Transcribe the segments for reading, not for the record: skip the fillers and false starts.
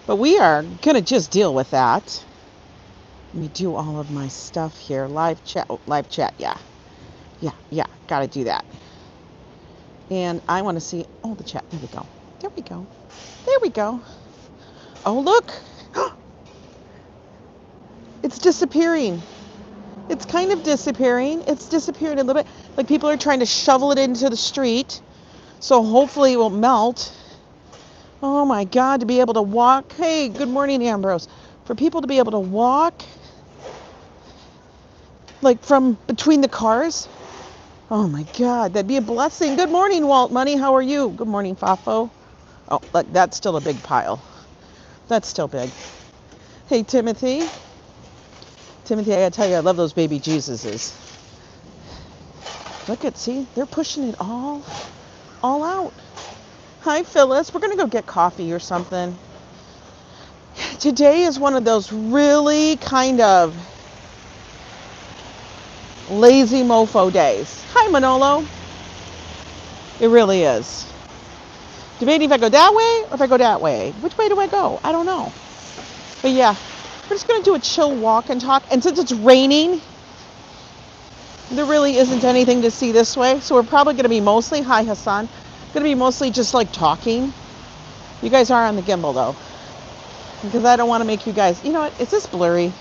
But we are going to just deal with that. Let me do all of my stuff here. Live chat. Oh, live chat. Yeah. Yeah. Got to do that. And I want to see. Oh, the chat. There we go. There we go. There we go. Oh, look. It's disappearing. It's kind of disappearing. It's disappearing a little bit. Like people are trying to shovel it into the street. So hopefully it will melt. Oh my God, to be able to walk. Hey, good morning, Ambrose. For people to be able to walk, like from between the cars. Oh my God, that'd be a blessing. Good morning, Waltmoney. How are you? Good morning, Fafo. Oh, look, that's still a big pile. That's still big. Hey, Timothy. Timothy, I gotta tell you, I love those baby Jesuses. Look at, see, they're pushing it all out. Hi, Phyllis. We're gonna go get coffee or something. Today is one of those really kind of lazy mofo days. Hi, Manolo. It really is. Debating if I go that way or if I go that way. Which way do I go? I don't know. But yeah, we're just going to do a chill walk and talk. And since it's raining, there really isn't anything to see this way. So we're probably going to be mostly, hi Hassan, going to be mostly just like talking. You guys are on the gimbal though. Because I don't want to make you guys, you know what, is this blurry?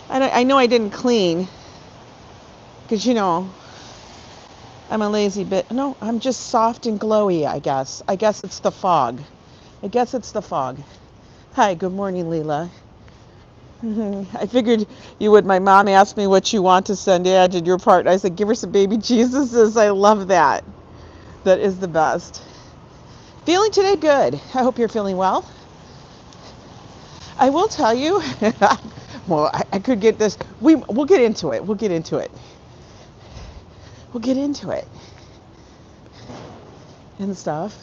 I know I didn't clean. Because, you know, I'm a lazy bit. No, I'm just soft and glowy, I guess. I guess it's the fog. I guess it's the fog. Hi, good morning, Lila. I figured you would. My mom asked me what you want to send Dad in your part. And I said, give her some baby Jesuses. I love that. That is the best. Feeling today good. I hope you're feeling well. I will tell you, well, I could get this. We'll get into it. We'll get into it. We'll get into it. And stuff.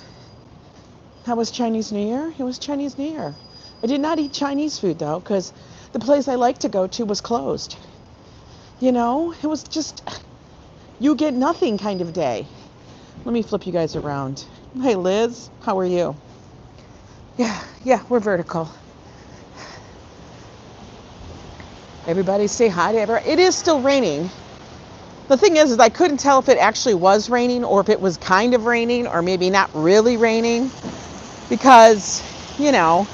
How was Chinese New Year? It was Chinese New Year. I did not eat Chinese food, though, because the place I like to go to was closed. You know, it was just, you get nothing kind of day. Let me flip you guys around. Hey, Liz, how are you? Yeah, we're vertical. Everybody say hi to everyone. It is still raining. The thing is I couldn't tell if it actually was raining or if it was kind of raining or maybe not really raining because, you know,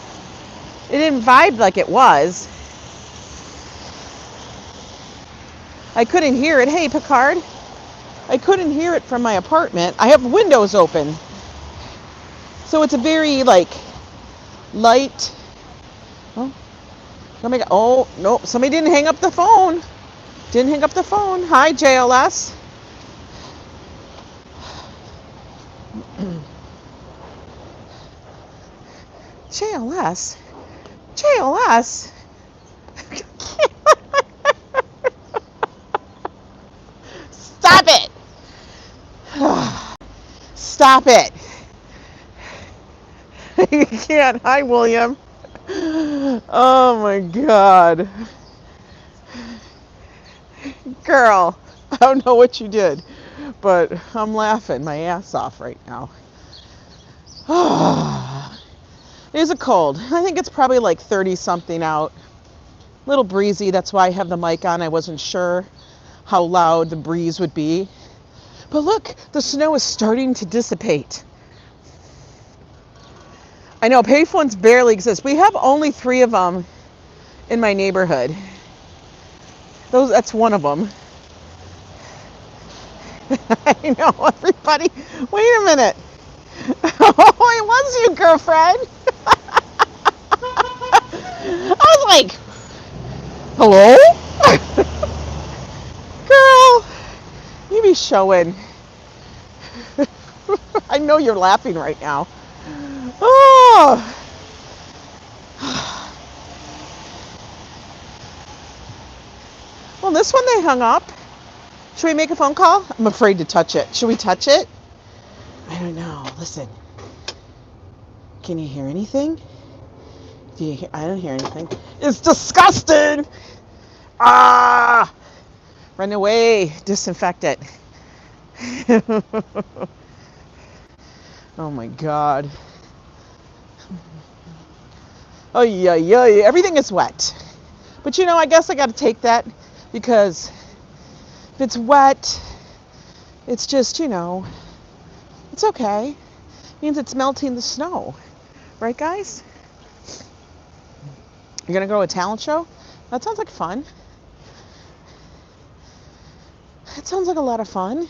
it didn't vibe like it was. I couldn't hear it. Hey, Picard. I couldn't hear it from my apartment. I have windows open. So it's a very, like, light. Oh, no, somebody didn't hang up the phone. Didn't hang up the phone. Hi, JLS. JLS? JLS? Stop it! Stop it! You can't. Hi, William. Oh my God. Girl, I don't know what you did, but I'm laughing my ass off right now. It is a cold. I think it's probably like 30 something out. A little breezy, that's why I have the mic on. I wasn't sure how loud the breeze would be. But look, the snow is starting to dissipate. I know payphones barely exist. We have only 3 of them in my neighborhood. That's one of them. I know, everybody. Wait a minute. Oh, it was you, girlfriend. I was like, hello? Girl, you be showing. I know you're laughing right now. Oh. Well, this one they hung up. Should we make a phone call? I'm afraid to touch it. Should we touch it? I don't know. Listen. Can you hear anything? I don't hear anything. It's disgusting. Ah! Run away. Disinfect it. Oh my God. Oh, yeah, yeah, everything is wet. But you know, I guess I got to take that because if it's wet, it's just, you know, it's okay. It means it's melting the snow. Right, guys? You're going to go to a talent show? That sounds like fun. That sounds like a lot of fun.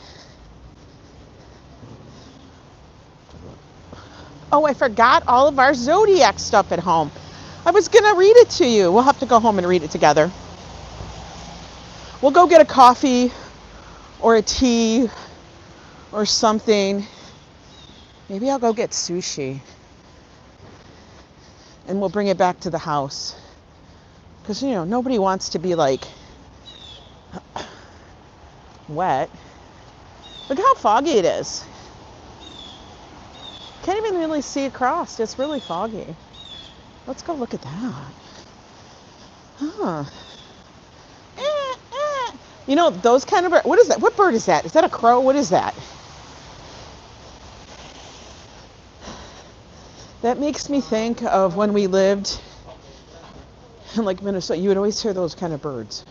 Oh, I forgot all of our Zodiac stuff at home. I was going to read it to you. We'll have to go home and read it together. We'll go get a coffee or a tea or something. Maybe I'll go get sushi. And we'll bring it back to the house. Because, you know, nobody wants to be like wet. Look how foggy it is. Can't even really see across. It's really foggy. Let's go look at that. Huh. You know, those kind of birds. What is that? What bird is that? Is that a crow? What is that? That makes me think of when we lived in like Minnesota. You would always hear those kind of birds.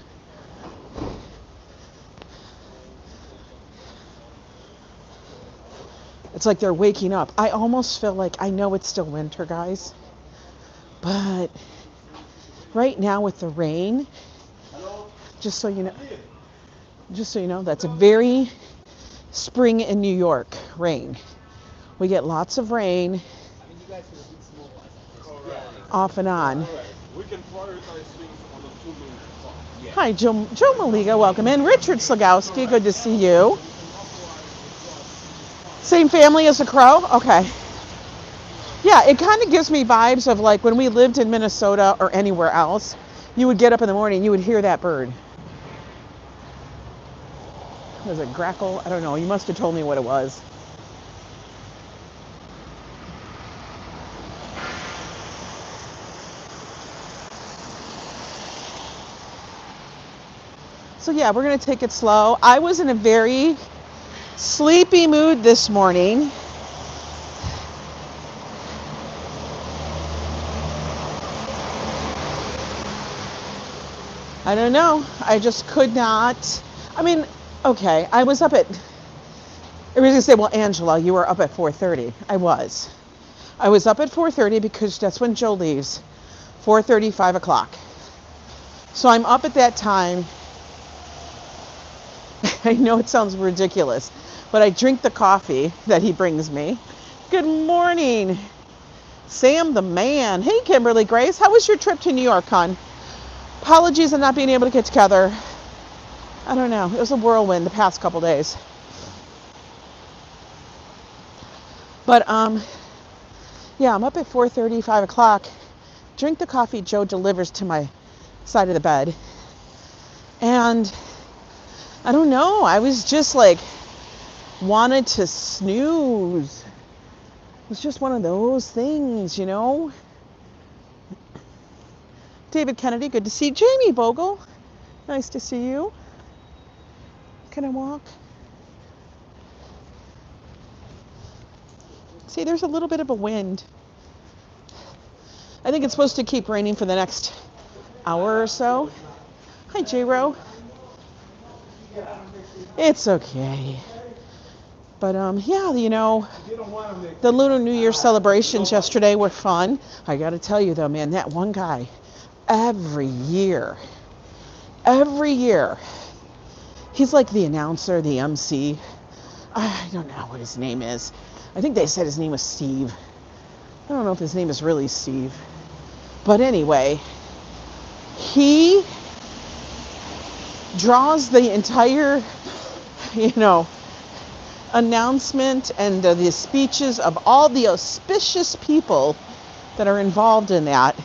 It's like they're waking up. I almost feel like I know it's still winter, guys. But right now with the rain, just so you know, that's a very spring in New York rain. We get lots of rain off and on. We can prioritize things on a 2-minute clock. Hi, Joe Maliga, welcome in. Richard Slagowski, good to see you. Same family as a crow? Okay. Yeah, it kind of gives me vibes of like when we lived in Minnesota or anywhere else, you would get up in the morning, you would hear that bird. Was it grackle? I don't know. You must have told me what it was. So yeah, we're going to take it slow. I was in a very sleepy mood this morning. I don't know. I just could not. I mean, okay, I was up at, I was going to say, well, Angela, you were up at 4:30. I was up at 4:30 because that's when Joe leaves. 4:30, 5 o'clock. So I'm up at that time. I know it sounds ridiculous, but I drink the coffee that he brings me. Good morning, Sam the man. Hey, Kimberly Grace, how was your trip to New York, hon? Apologies on not being able to get together. I don't know. It was a whirlwind the past couple days. But, yeah, I'm up at 4:30, 5 o'clock. Drink the coffee Joe delivers to my side of the bed. And I don't know. I was just like, wanted to snooze. It was just one of those things, you know? David Kennedy, good to see you. Jamie Bogle, nice to see you. Can I walk? See, there's a little bit of a wind. I think it's supposed to keep raining for the next hour or so. Hi, J-Ro. It's okay. But, yeah, you know, the Lunar New Year celebrations yesterday were fun. I got to tell you, though, man, that one guy, every year, he's like the announcer, the MC. I don't know what his name is. I think they said his name was Steve. I don't know if his name is really Steve. But anyway, he draws the entire, you know, announcement and the speeches of all the auspicious people that are involved in that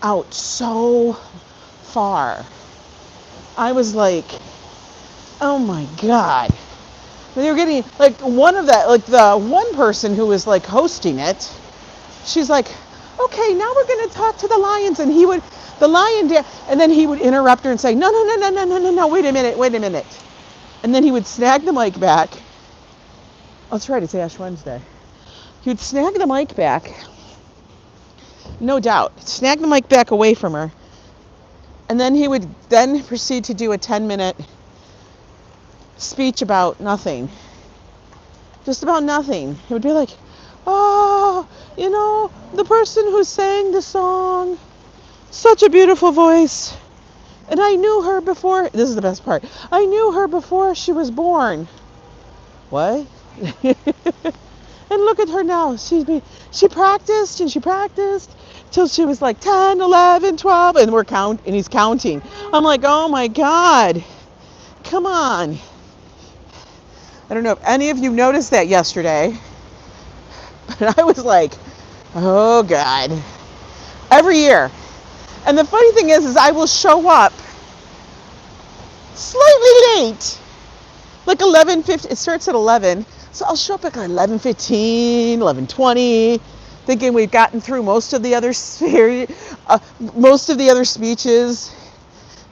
out so far. I was like, oh my God. They were getting, like, one of that, like, the one person who was, like, hosting it, she's like, okay, now we're going to talk to the lions. And he would, the lion, and then he would interrupt her and say, no, wait a minute. And then he would snag the mic back. Oh, that's right, it's Ash Wednesday. He would snag the mic back no doubt. Snag the mic back away from her. And then he would then proceed to do a 10-minute speech about nothing. Just about nothing. It would be like, oh, you know, the person who sang the song, such a beautiful voice. And I knew her before, this is the best part, I knew her before she was born. What? And look at her now. She practiced and she practiced till she was like 10, 11, 12, and he's counting. I'm like, oh my God, come on. I don't know if any of you noticed that yesterday, but I was like, oh God, every year. And the funny thing is I will show up slightly late, like 11:50. It starts at 11, so I'll show up at 11:15, 11:20, thinking we've gotten through most of the other speeches,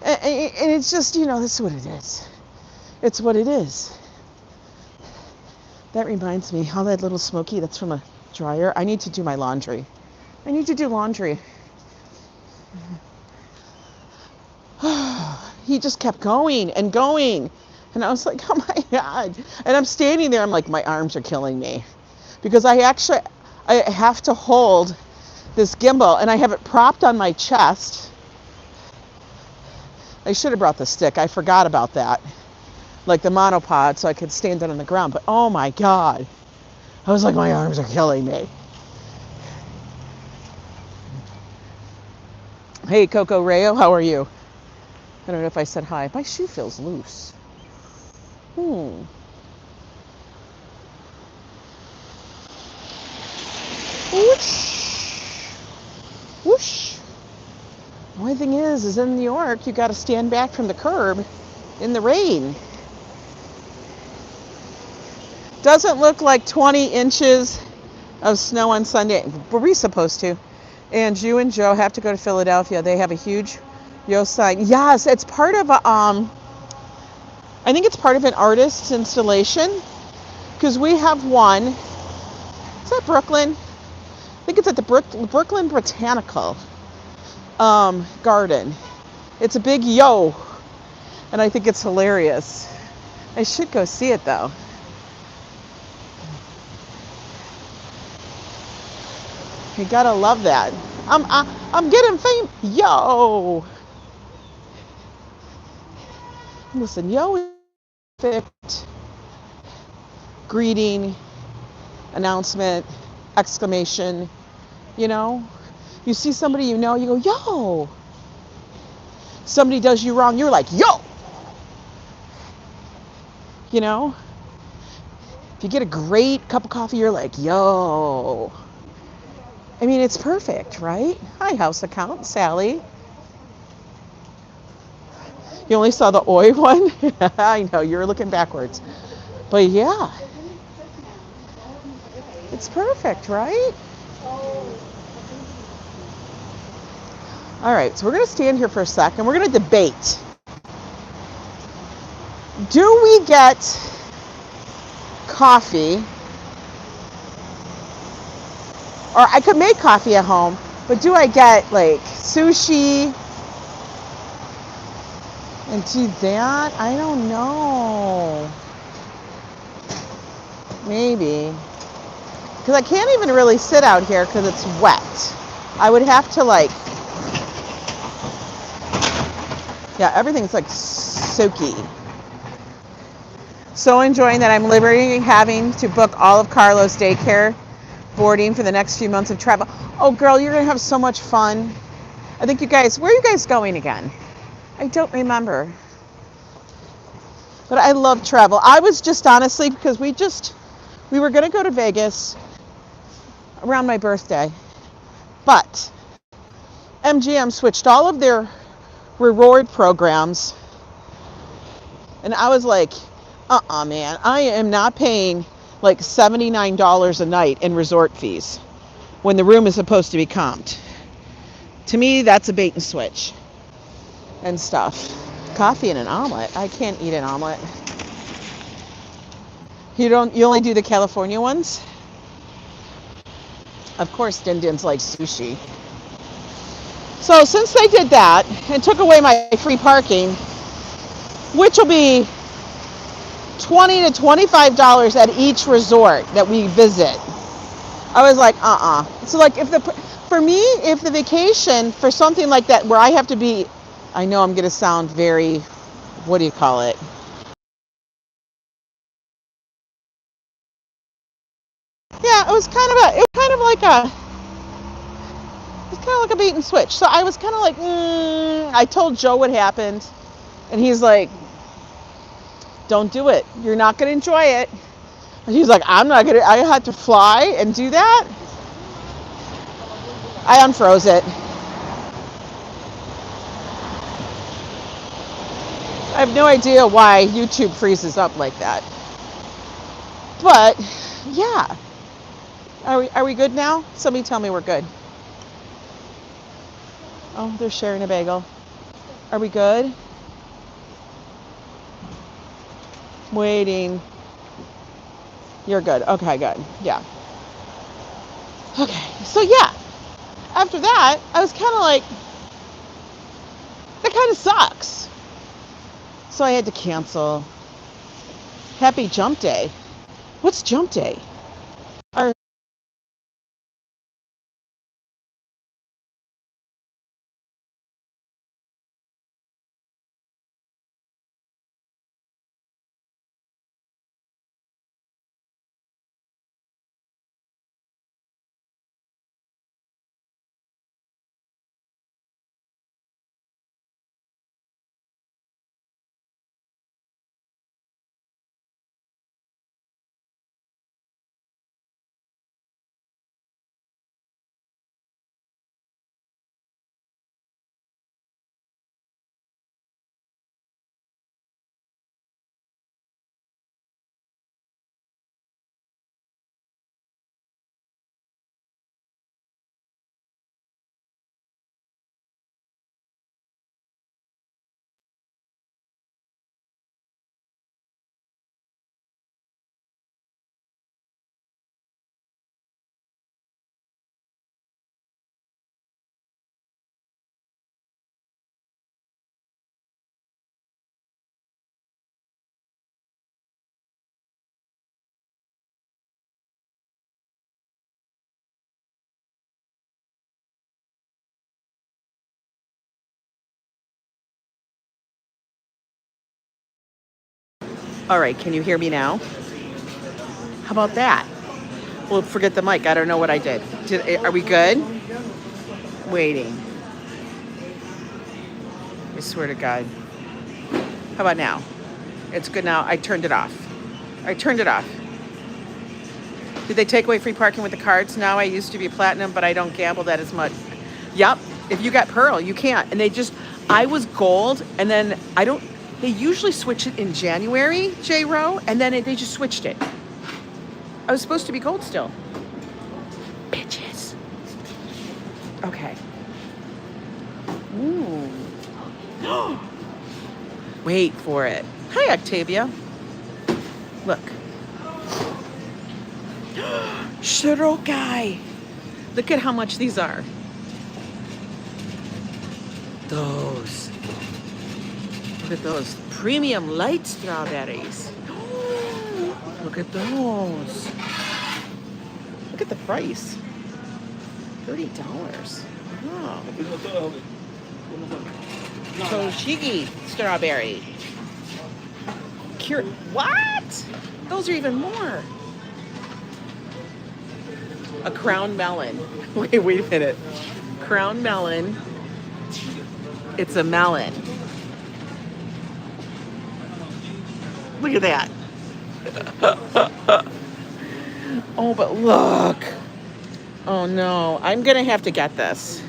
and it's just, you know, this is what it is. It's what it is. That reminds me, all that little smoky that's from a dryer. I need to do my laundry. I need to do laundry. He just kept going and going. And I was like, oh my God. And I'm standing there, I'm like, my arms are killing me. Because I have to hold this gimbal and I have it propped on my chest. I should have brought the stick. I forgot about that. Like the monopod, so I could stand it on the ground. But oh my God. I was like, my arms are killing me. Hey, Coco Rayo, how are you? I don't know if I said hi. My shoe feels loose. Whoosh. Whoosh. The only thing is in New York, you got to stand back from the curb in the rain. Doesn't look like 20 inches of snow on Sunday. Were we supposed to? And you and Joe have to go to Philadelphia. They have a huge Yo sign. Yes, it's part of a, I think it's part of an artist's installation. Because we have one. Is that Brooklyn? I think it's at the Brooklyn Botanical Garden. It's a big yo. And I think it's hilarious. I should go see it though. You gotta love that. I'm getting famous. Yo. Listen, yo is perfect greeting, announcement, exclamation. You know, you see somebody you know, you go, yo. Somebody does you wrong, you're like, yo. You know, if you get a great cup of coffee, you're like, yo. I mean, it's perfect, right? Hi, house account, Sally. You only saw the oi one? I know, you're looking backwards. But yeah. It's perfect, right? All right, so we're going to stand here for a second. We're going to debate. Do we get coffee? Or I could make coffee at home, but do I get like sushi and do that? I don't know. Maybe. Because I can't even really sit out here because it's wet. I would have to like, yeah, everything's like soaky. So enjoying that I'm literally having to book all of Carlo's daycare boarding for the next few months of travel. Oh girl, you're gonna have so much fun. I think you guys, where are you guys going again? I don't remember. But I love travel. I was just honestly, because we were gonna go to Vegas around my birthday, but MGM switched all of their reward programs, and I was like, man, I am not paying like $79 a night in resort fees when the room is supposed to be comped. To me, that's a bait and switch and stuff. Coffee and an omelet. I can't eat an omelet. You only do the California ones? Of course, Din Din's like sushi. So since they did that and took away my free parking, which will be $20 to $25 at each resort that we visit, I was like, So like for me, if the vacation for something like that where I have to be, I know I'm going to sound very, what do you call it? Yeah, it was kind of like a bait and switch. So I was kind of like, I told Joe what happened, and he's like, don't do it. You're not going to enjoy it. And he's like, I'm not going to, I had to fly and do that. I unfroze it. I have no idea why YouTube freezes up like that. But, yeah. Are we good now? Somebody tell me we're good. Oh, they're sharing a bagel. Are we good? Waiting. You're good. Okay, good. Yeah. Okay, so yeah. After that, I was kind of like, that kind of sucks. So I had to cancel. Happy Jump Day. What's Jump Day? All right, can you hear me now? How about that? Well, forget the mic. I don't know what I did. Are we good? Waiting. I swear to God. How about now? It's good now. I turned it off. Did they take away free parking with the cards? Now I used to be platinum, but I don't gamble that as much. Yep. If you got Pearl, you can't. And I was gold, and then they usually switch it in January, J-Row, and then they just switched it. I was supposed to be gold still. Bitches. Okay. Ooh. Wait for it. Hi, Octavia. Look. Shirokai. Look at how much these are. Those. Look at those. Premium light strawberries. Look at those. Look at the price. $30. Wow. Toshigi strawberry. What? Those are even more. A crown melon. Wait a minute. Crown melon. It's a melon. Look at that. Oh, but look. Oh no, I'm gonna have to get this.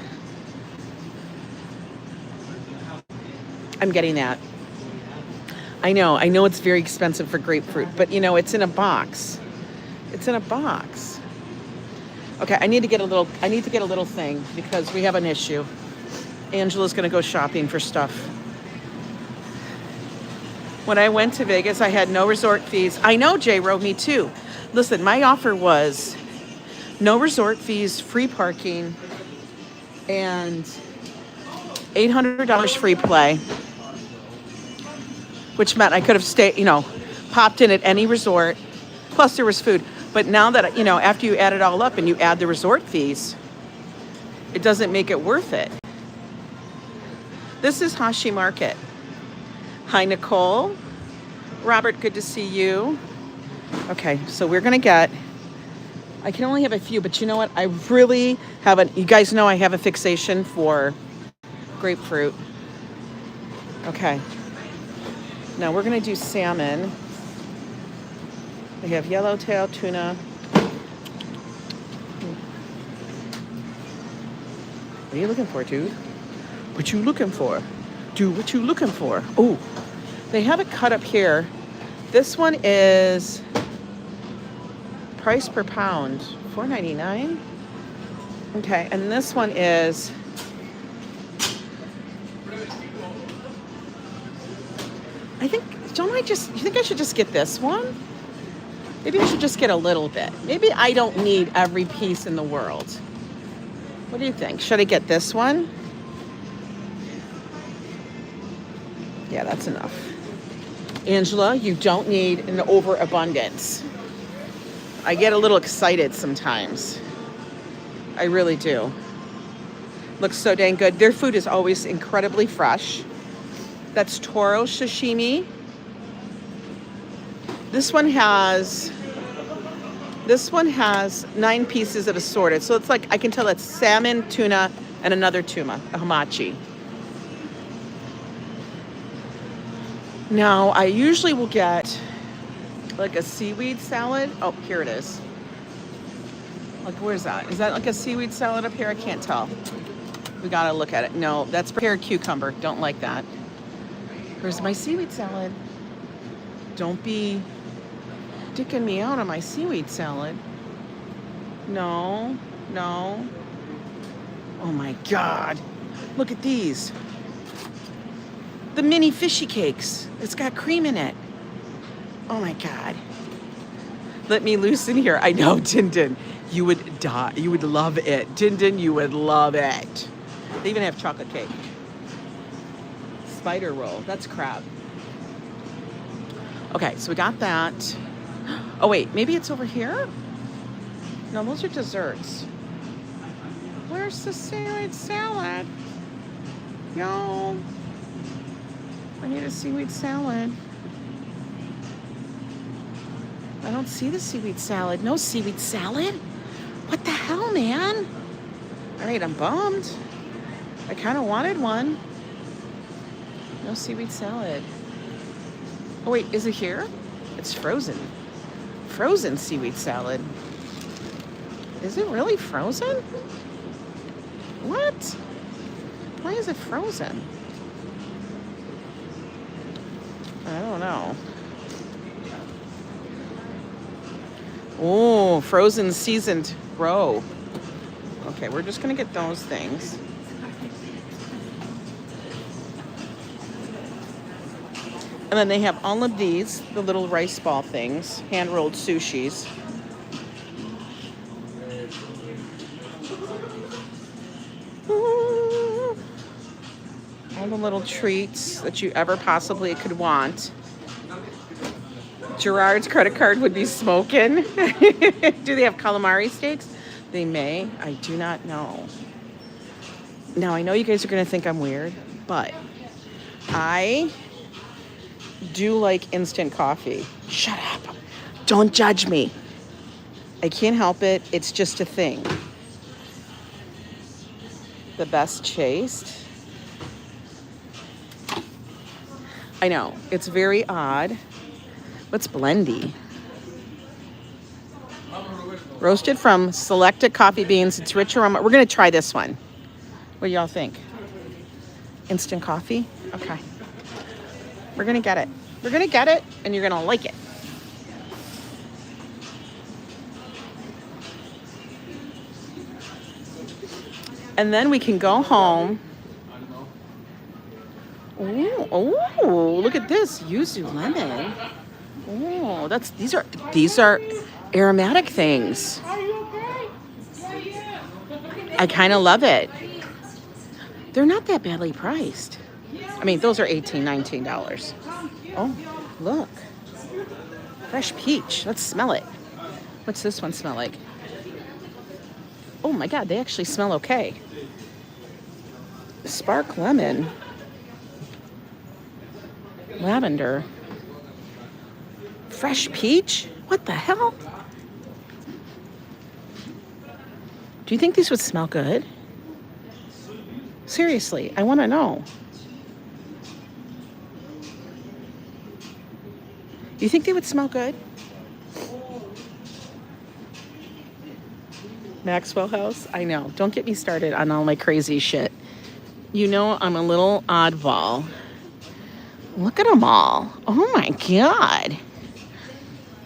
I'm getting that. I know it's very expensive for grapefruit, but it's in a box. Okay, I need to get a little thing because we have an issue. Angela's gonna go shopping for stuff. When I went to Vegas, I had no resort fees. I know, J-Row, me too. Listen, my offer was no resort fees, free parking, and $800 free play, which meant I could have stayed, popped in at any resort. Plus there was food. But now that, after you add it all up and you add the resort fees, it doesn't make it worth it. This is Hashi Market. Hi, Nicole. Robert, good to see you. Okay, so we're going to get, I can only have a few, but you know what? I really you guys know I have a fixation for grapefruit. Okay. Now we're going to do salmon. We have yellowtail tuna. What are you looking for, dude? What you looking for? Dude, what you looking for? Oh, they have it cut up here. This one is price per pound, $4.99. Okay, and this one is you think I should just get this one? Maybe I should just get a little bit. Maybe I don't need every piece in the world. What do you think? Should I get this one? Yeah, that's enough. Angela, you don't need an overabundance. I get a little excited sometimes. I really do. Looks so dang good. Their food is always incredibly fresh. That's Toro sashimi. This one has 9 pieces of assorted. So it's like, I can tell it's salmon, tuna, and another tuna, a hamachi. Now, I usually will get like a seaweed salad. Oh, here it is. Like, where's that? Is that like a seaweed salad up here? I can't tell. We gotta look at it. No, that's prepared cucumber. Don't like that. Where's my seaweed salad? Don't be dicking me out on my seaweed salad. No. Oh my God. Look at these. The mini fishy cakes. It's got cream in it. Oh my God. Let me loose in here. I know, Din. You would die. You would love it. Din, you would love it. They even have chocolate cake. Spider roll. That's crab. Okay, so we got that. Oh wait, maybe it's over here? No, those are desserts. Where's the seaweed salad? Yo, I need a seaweed salad. I don't see the seaweed salad. No seaweed salad? What the hell, man? All right, I'm bummed. I kind of wanted one. No seaweed salad. Oh wait, is it here? It's frozen. Frozen seaweed salad. Is it really frozen? What? Why is it frozen? I don't know. Oh, frozen seasoned roe. Okay, we're just gonna get those things. And then they have all of these, the little rice ball things, hand-rolled sushis. All the little treats that you ever possibly could want. Gerard's credit card would be smoking. Do they have calamari steaks? They may. I do not know. Now, I know you guys are going to think I'm weird, but I do like instant coffee. Shut up. Don't judge me. I can't help it. It's just a thing. The best chased. I know. It's very odd. What's blendy? Roasted from selected coffee beans. It's rich aroma. We're going to try this one. What do y'all think? Instant coffee? Okay. We're going to get it. We're going to get it, and you're going to like it. And then we can go home. Oh, look at this. Yuzu lemon. Oh, these are aromatic things. I kind of love it. They're not that badly priced. I mean, those are $18, $19. Oh, look. Fresh peach. Let's smell it. What's this one smell like? Oh my God, they actually smell okay. Spark lemon. Lavender. Fresh peach? What the hell? Do you think these would smell good? Seriously, I want to know. You think they would smell good? Maxwell House? I know. Don't get me started on all my crazy shit. You know I'm a little oddball. Look at them all. Oh my God.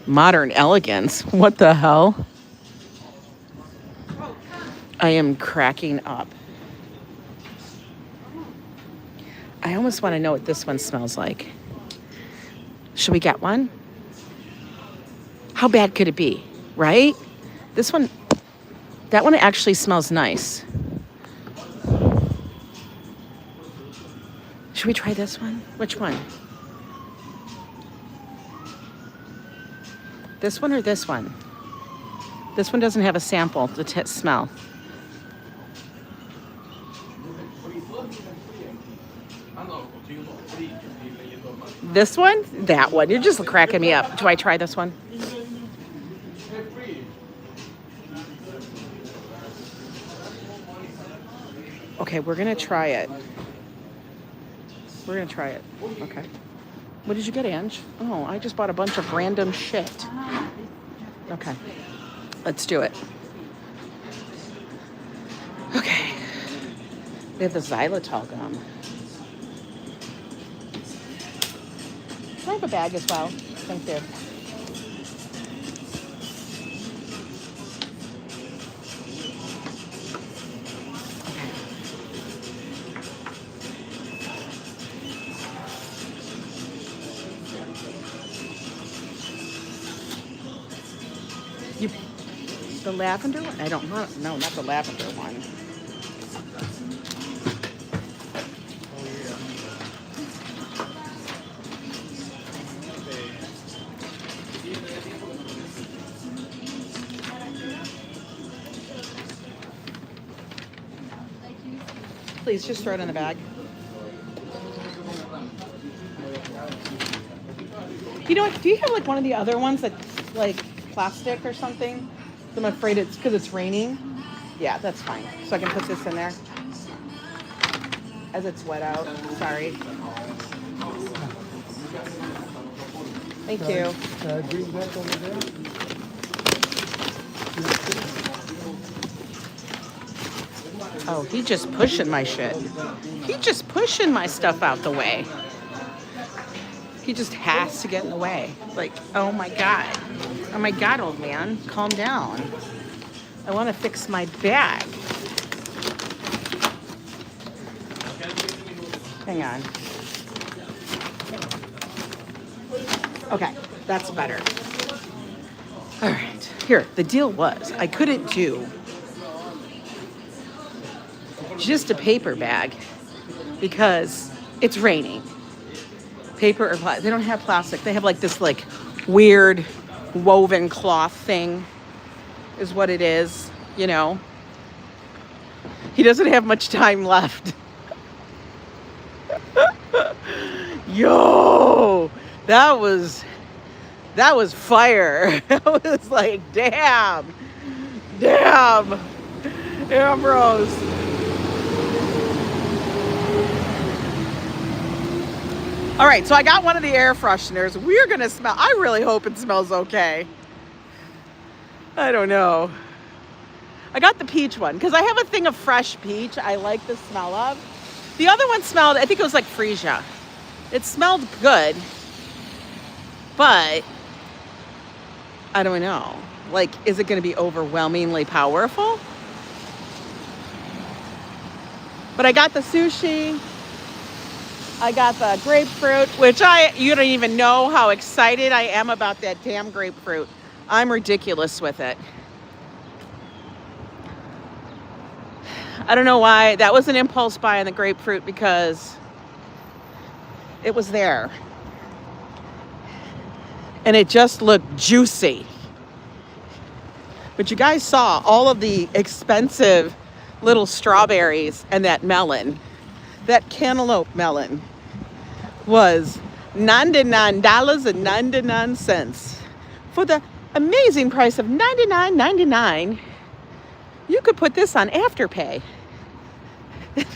Modern elegance. What the hell? I am cracking up. I almost want to know what this one smells like. Should we get one? How bad could it be, right? This one, that one actually smells nice. Should we try this one? Which one? This one or this one? This one doesn't have a sample to smell. This one? That one. You're just cracking me up. Do I try this one? Okay, we're going to try it. We're going to try it. Okay. What did you get, Ange? Oh, I just bought a bunch of random shit. Okay. Let's do it. Okay. We have the xylitol gum. Can I have a bag as well? Thank you. The lavender one? I don't know. No, not the lavender one. Please just throw it in the bag. You know what? Do you have like one of the other ones that's like plastic or something? I'm afraid it's because it's raining. Yeah, that's fine. So I can put this in there as it's wet out. Sorry. Thank you. Bring that over there. Oh, he just pushing my shit. He just pushing my stuff out the way. He just has to get in the way. Like, oh my God. Oh my God, old man. Calm down. I want to fix my bag. Hang on. Okay, that's better. All right. Here, the deal was I couldn't do just a paper bag because it's raining. Paper or plastic. They don't have plastic. They have like this like weird woven cloth thing is what it is, you know. He doesn't have much time left. Yo, that was fire. That was like, damn, bros. All right, so I got one of the air fresheners. We're gonna smell. I really hope it smells okay. I don't know. I got the peach one because I have a thing of fresh peach I like the smell of. The other one smelled, I think it was like freesia. It smelled good, but I don't know. Like, is it gonna be overwhelmingly powerful? But I got the sushi. I got the grapefruit, which you don't even know how excited I am about that damn grapefruit. I'm ridiculous with it. I don't know why. That was an impulse buy on the grapefruit because it was there. And it just looked juicy. But you guys saw all of the expensive little strawberries and that melon. That cantaloupe melon was $99.99 for the amazing price of $99.99. You could put this on Afterpay. It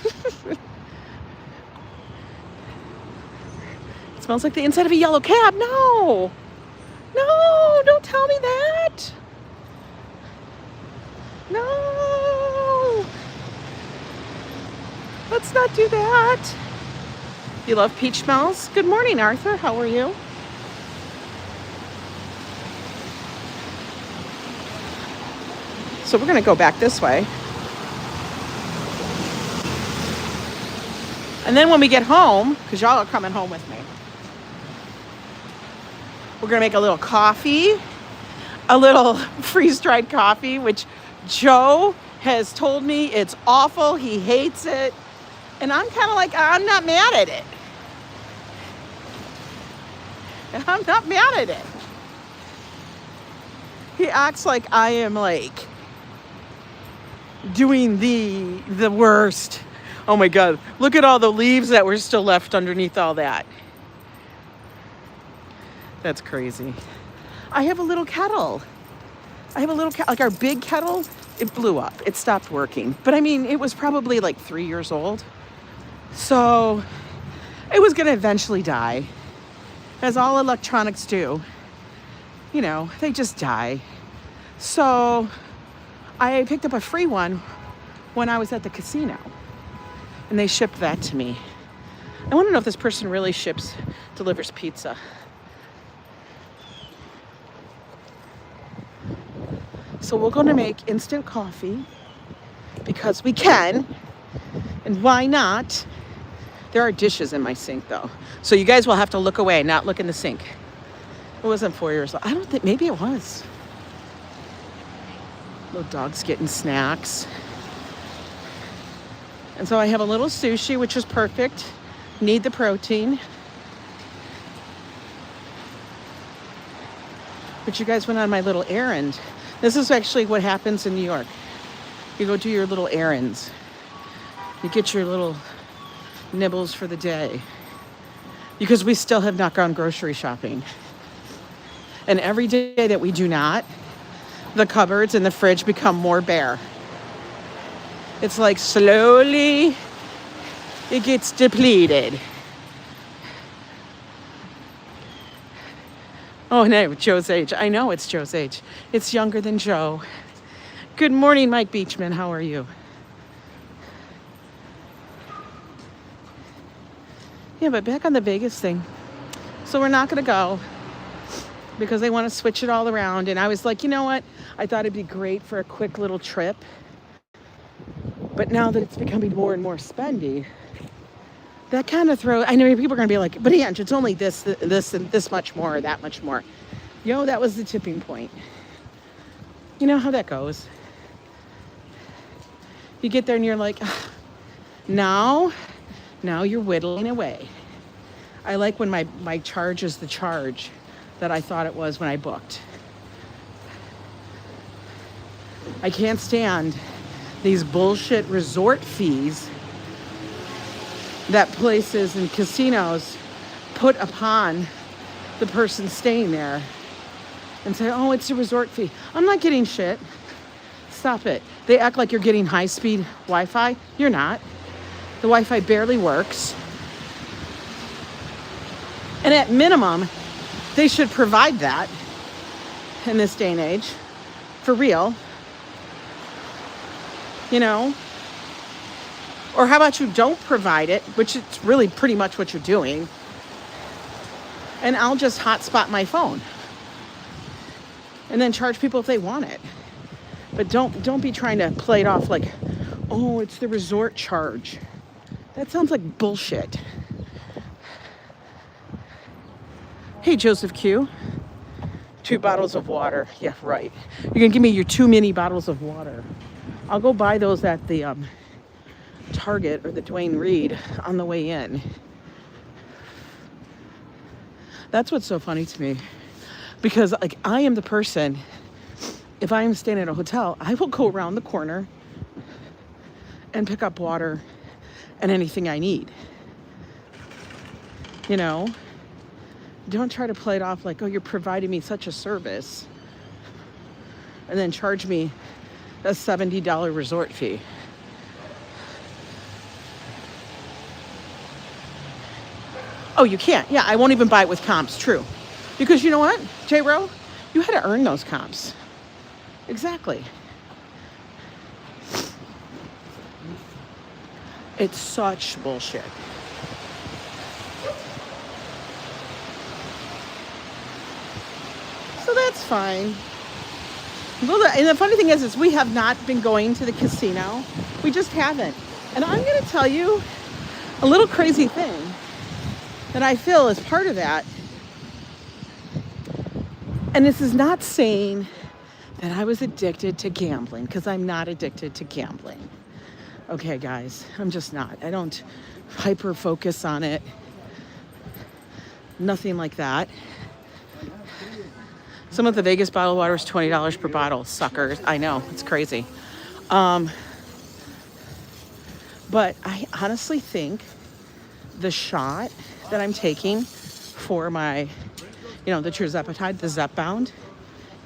smells like the inside of a yellow cab. No, don't tell me that. No, let's not do that. You love peach smells? Good morning, Arthur. How are you? So we're going to go back this way. And then when we get home, because y'all are coming home with me, we're going to make a little coffee, a little freeze-dried coffee, which Joe has told me it's awful. He hates it. And I'm kind of like, I'm not mad at it. I'm not mad at it. He acts like I am like doing the worst. Oh my God, look at all the leaves that were still left underneath all that. That's crazy. I have a little kettle. Like our big kettle, it blew up. It stopped working. But I mean, it was probably like 3 years old. So it was gonna eventually die. As all electronics do. You know, they just die. So I picked up a free one when I was at the casino. And they shipped that to me. I want to know if this person really delivers pizza. So we're going to make instant coffee because we can. And why not? There are dishes in my sink though. So you guys will have to look away, not look in the sink. It wasn't 4 years old. I don't think, maybe it was. Little dog's getting snacks. And so I have a little sushi, which is perfect. Need the protein. But you guys went on my little errand. This is actually what happens in New York. You go do your little errands. You get your little nibbles for the day. Because we still have not gone grocery shopping. And every day that we do not, the cupboards and the fridge become more bare. It's like slowly it gets depleted. Oh no, Joe's age. I know it's Joe's age. It's younger than Joe. Good morning, Mike Beachman. How are you? Yeah, but back on the Vegas thing. So we're not going to go because they want to switch it all around. And I was like, you know what? I thought it'd be great for a quick little trip. But now that it's becoming more and more spendy, that kind of throws, I know people are going to be like, but Ange, it's only this, and this much more, or that much more. Yo, that was the tipping point. You know how that goes. You get there and you're like, now you're whittling away. I like when my charge is the charge that I thought it was when I booked. I can't stand these bullshit resort fees that places and casinos put upon the person staying there and say, oh, it's a resort fee. I'm not getting shit. Stop it. They act like you're getting high-speed Wi-Fi. You're not. The Wi-Fi barely works. And at minimum, they should provide that in this day and age. For real. You know? Or how about you don't provide it, which is really pretty much what you're doing, and I'll just hotspot my phone. And then charge people if they want it. But don't be trying to play it off like, oh, it's the resort charge. That sounds like bullshit. Hey, Joseph Q. 2 bottles of water. Yeah, right. You're going to give me your 2 mini bottles of water. I'll go buy those at the Target or the Dwayne Reed on the way in. That's what's so funny to me. Because like I am the person, if I am staying at a hotel, I will go around the corner and pick up water and anything I need. You know? Don't try to play it off like, oh, you're providing me such a service. And then charge me a $70 resort fee. Oh, you can't. Yeah, I won't even buy it with comps. True. Because you know what, J-Ro? You had to earn those comps. Exactly. It's such bullshit. So that's fine. And the funny thing is we have not been going to the casino. We just haven't. And I'm going to tell you a little crazy thing that I feel is part of that. And this is not saying that I was addicted to gambling, because I'm not addicted to gambling. Okay, guys, I'm just not. I don't hyper focus on it. Nothing like that. Some of the Vegas bottled water is $20 per bottle. Suckers. I know, it's crazy. But I honestly think the shot that I'm taking for my, the tirzepatide, the Zepbound,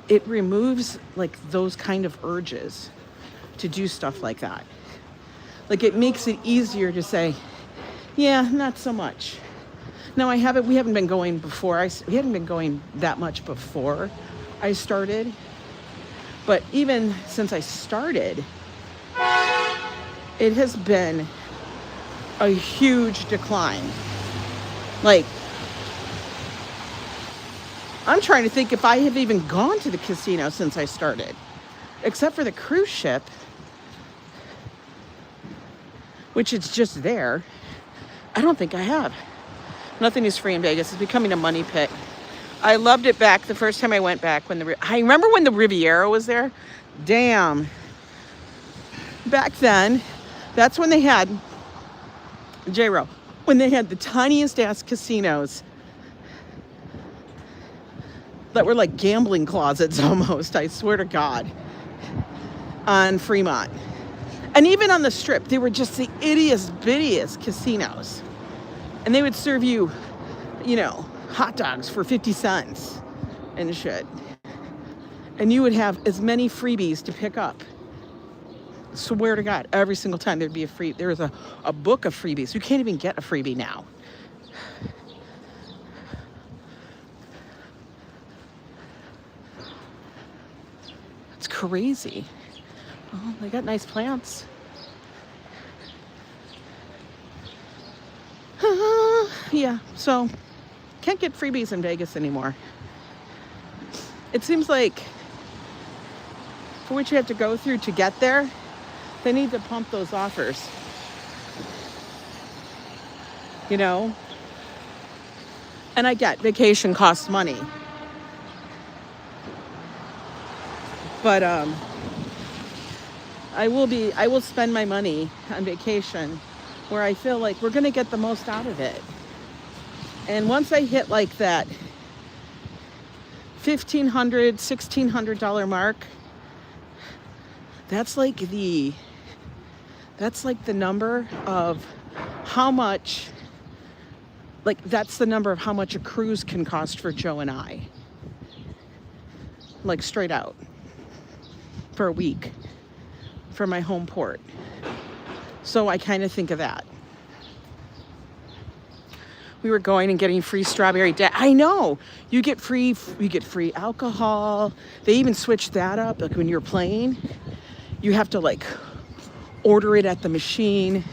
it removes like those kind of urges to do stuff like that. Like it makes it easier to say, yeah, not so much. No, we haven't been going before. We hadn't been going that much before I started. But even since I started, it has been a huge decline. Like, I'm trying to think if I have even gone to the casino since I started, except for the cruise ship, which is just there. I don't think I have. Nothing is free in Vegas. It's becoming a money pit. I loved it back the first time I went back I remember when the Riviera was there. Damn. Back then, that's when they had, J-Ro, when they had the tiniest ass casinos that were like gambling closets almost, I swear to God, on Fremont. And even on the Strip, they were just the ittiest bittiest casinos. And they would serve you, hot dogs for 50 cents and shit. And you would have as many freebies to pick up. Swear to God, every single time there was a book of freebies. You can't even get a freebie now. It's crazy. Oh, they got nice plants. Yeah, so can't get freebies in Vegas anymore. It seems like for what you have to go through to get there, they need to pump those offers. And I get vacation costs money. But I will spend my money on vacation where I feel like we're going to get the most out of it. And once I hit like that $1,500, $1,600 mark, that's like the number of how much, that's the number of how much a cruise can cost for Joe and I. Like straight out. For a week. For my home port. So I kind of think of that. We were going and getting free strawberry. I know. You get free alcohol. They even switched that up. Like when you're playing, you have to order it at the machine,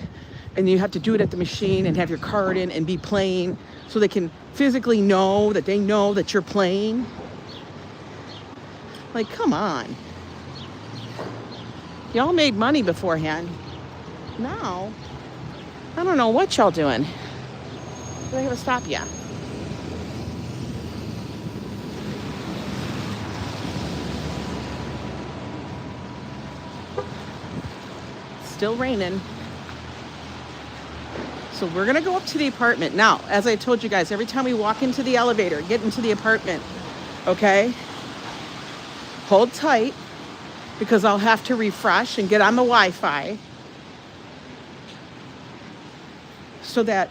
and you have to do it at the machine and have your card in and be playing, so they can physically know that you're playing. Like, come on. Y'all made money beforehand. Now, I don't know what y'all doing. I gotta stop ya. Still raining. So we're gonna go up to the apartment. Now, as I told you guys, every time we walk into the elevator, get into the apartment, okay? Hold tight, because I'll have to refresh and get on the Wi-Fi so that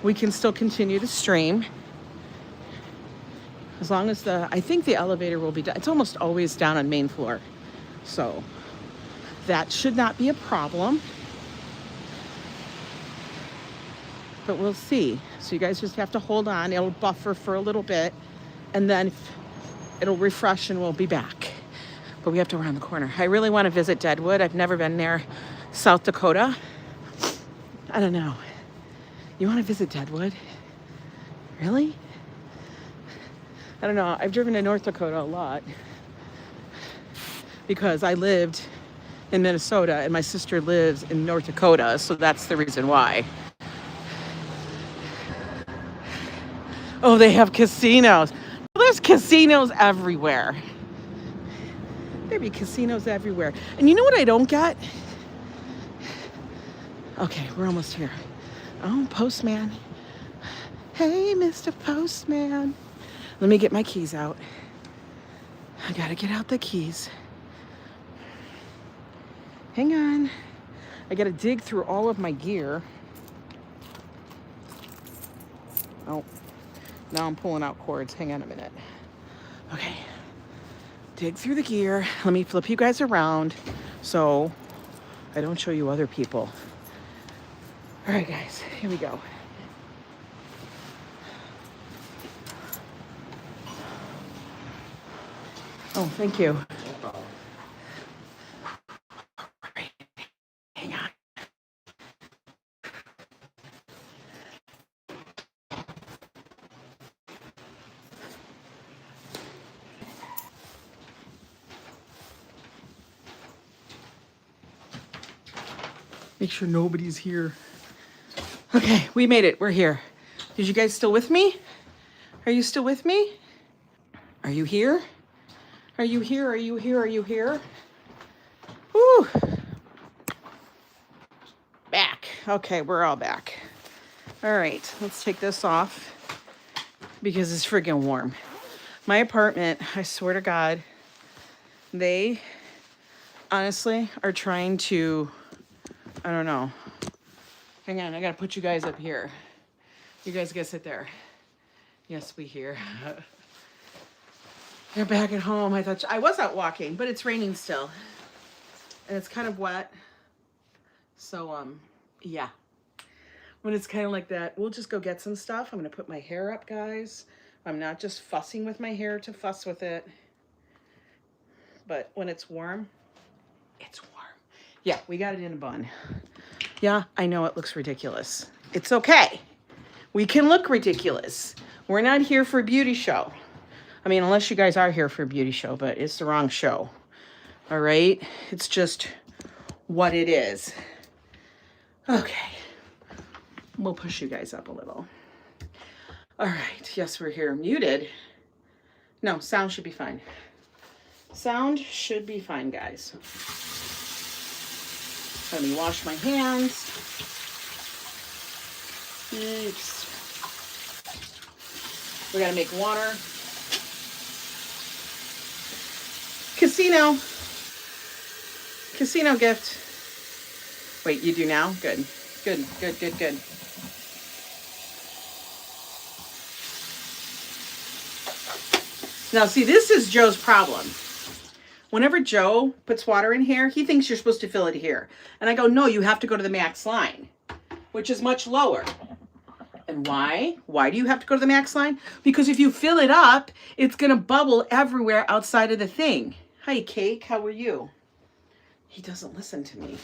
we can still continue to stream. As long as I think the elevator will be down. It's almost always down on main floor. So that should not be a problem. But we'll see. So you guys just have to hold on. It'll buffer for a little bit and then it'll refresh and we'll be back. But we have to round the corner. I really want to visit Deadwood. I've never been there. South Dakota. I don't know. You want to visit Deadwood? Really? I don't know. I've driven to North Dakota a lot because I lived in Minnesota and my sister lives in North Dakota. So that's the reason why. Oh, they have casinos. There's casinos everywhere. There be casinos everywhere. And you know what I don't get? Okay, we're almost here. Oh, postman. Hey, Mr. Postman. Let me get my keys out. I gotta get out the keys. Hang on. I gotta dig through all of my gear. Oh, now I'm pulling out cords. Hang on a minute. Okay. Dig through the gear. Let me flip you guys around so I don't show you other people. All right, guys, here we go. Oh, thank you. Hang on. Make sure nobody's here. Okay, we made it. We're here. Did you guys still with me? Are you still with me? Are you here? Are you here? Are you here? Are you here? Woo! Back. Okay, we're all back. All right, let's take this off because it's friggin' warm. My apartment, I swear to God, they honestly are trying to, I don't know. Hang on, I gotta put you guys up here. You guys gotta sit there. Yes, we hear. They're back at home. I thought I was out walking, but it's raining still. And it's kind of wet. So, yeah. When it's kind of like that, we'll just go get some stuff. I'm gonna put my hair up, guys. I'm not just fussing with my hair to fuss with it. But when it's warm, it's warm. Yeah, we got it in a bun. Yeah, I know it looks ridiculous. It's okay. We can look ridiculous. We're not here for a beauty show. I mean, unless you guys are here for a beauty show, but it's the wrong show. All right? It's just what it is. Okay. We'll push you guys up a little. All right. Yes, we're here. Muted. No, sound should be fine. Sound should be fine, guys. Let me wash my hands. Oops. We gotta make water. Casino gift. Wait, you do now? Good. Good. Now, see, this is Joe's problem. Whenever Joe puts water in here, he thinks you're supposed to fill it here. And I go, no, you have to go to the max line, which is much lower. And why? Why do you have to go to the max line? Because if you fill it up, it's going to bubble everywhere outside of the thing. Hi, Cake. How are you? He doesn't listen to me.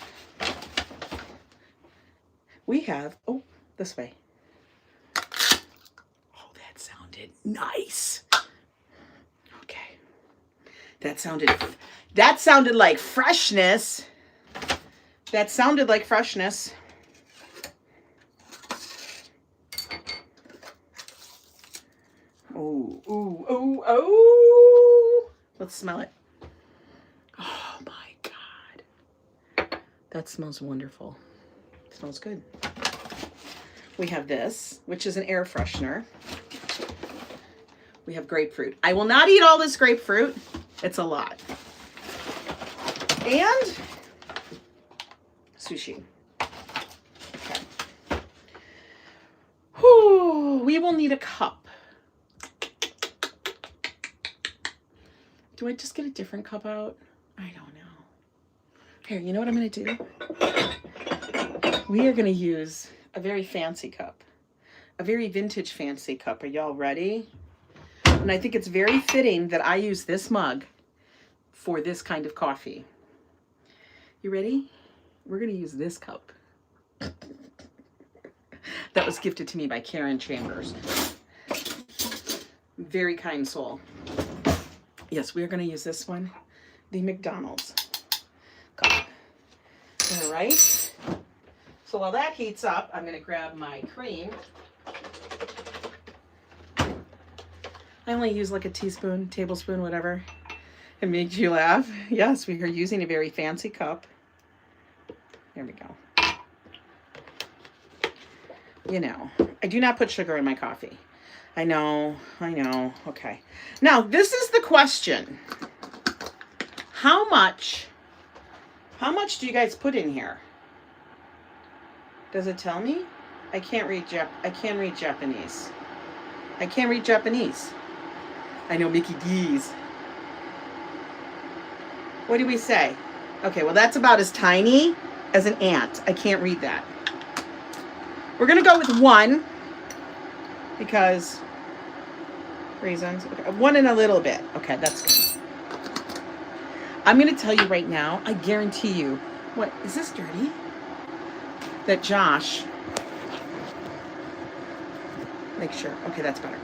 We have, oh, this way. Oh, that sounded nice. Okay. That sounded like freshness. That sounded like freshness. Oh, ooh, oh, oh. Let's smell it. Oh my God. That smells wonderful. Smells good. We have this, which is an air freshener. We have grapefruit. I will not eat all this grapefruit. It's a lot. And sushi. Okay. Whew, we will need a cup. Do I just get a different cup out? I don't know. Here, you know what I'm going to do? We are going to use a very fancy cup. A very vintage fancy cup. Are y'all ready? And I think it's very fitting that I use this mug for this kind of coffee. You ready? We're going to use this cup. That was gifted to me by Karen Chambers. Very kind soul. Yes, we are going to use this one. The McDonald's cup. All right. So while that heats up, I'm going to grab my cream. I only use like a teaspoon, tablespoon, whatever. It makes you laugh. Yes, we are using a very fancy cup. There we go. You know, I do not put sugar in my coffee. I know. Okay. Now, this is the question. How much do you guys put in here? Does it tell me? I can't read Japanese. I can't read Japanese. I know Mickey D's. What do we say? Okay, well, that's about as tiny as an ant. I can't read that. We're going to go with 1 because reasons. Okay, 1 and a little bit. Okay, that's good. I'm going to tell you right now, I guarantee you, what, is this dirty? That Josh, make sure, okay, that's better.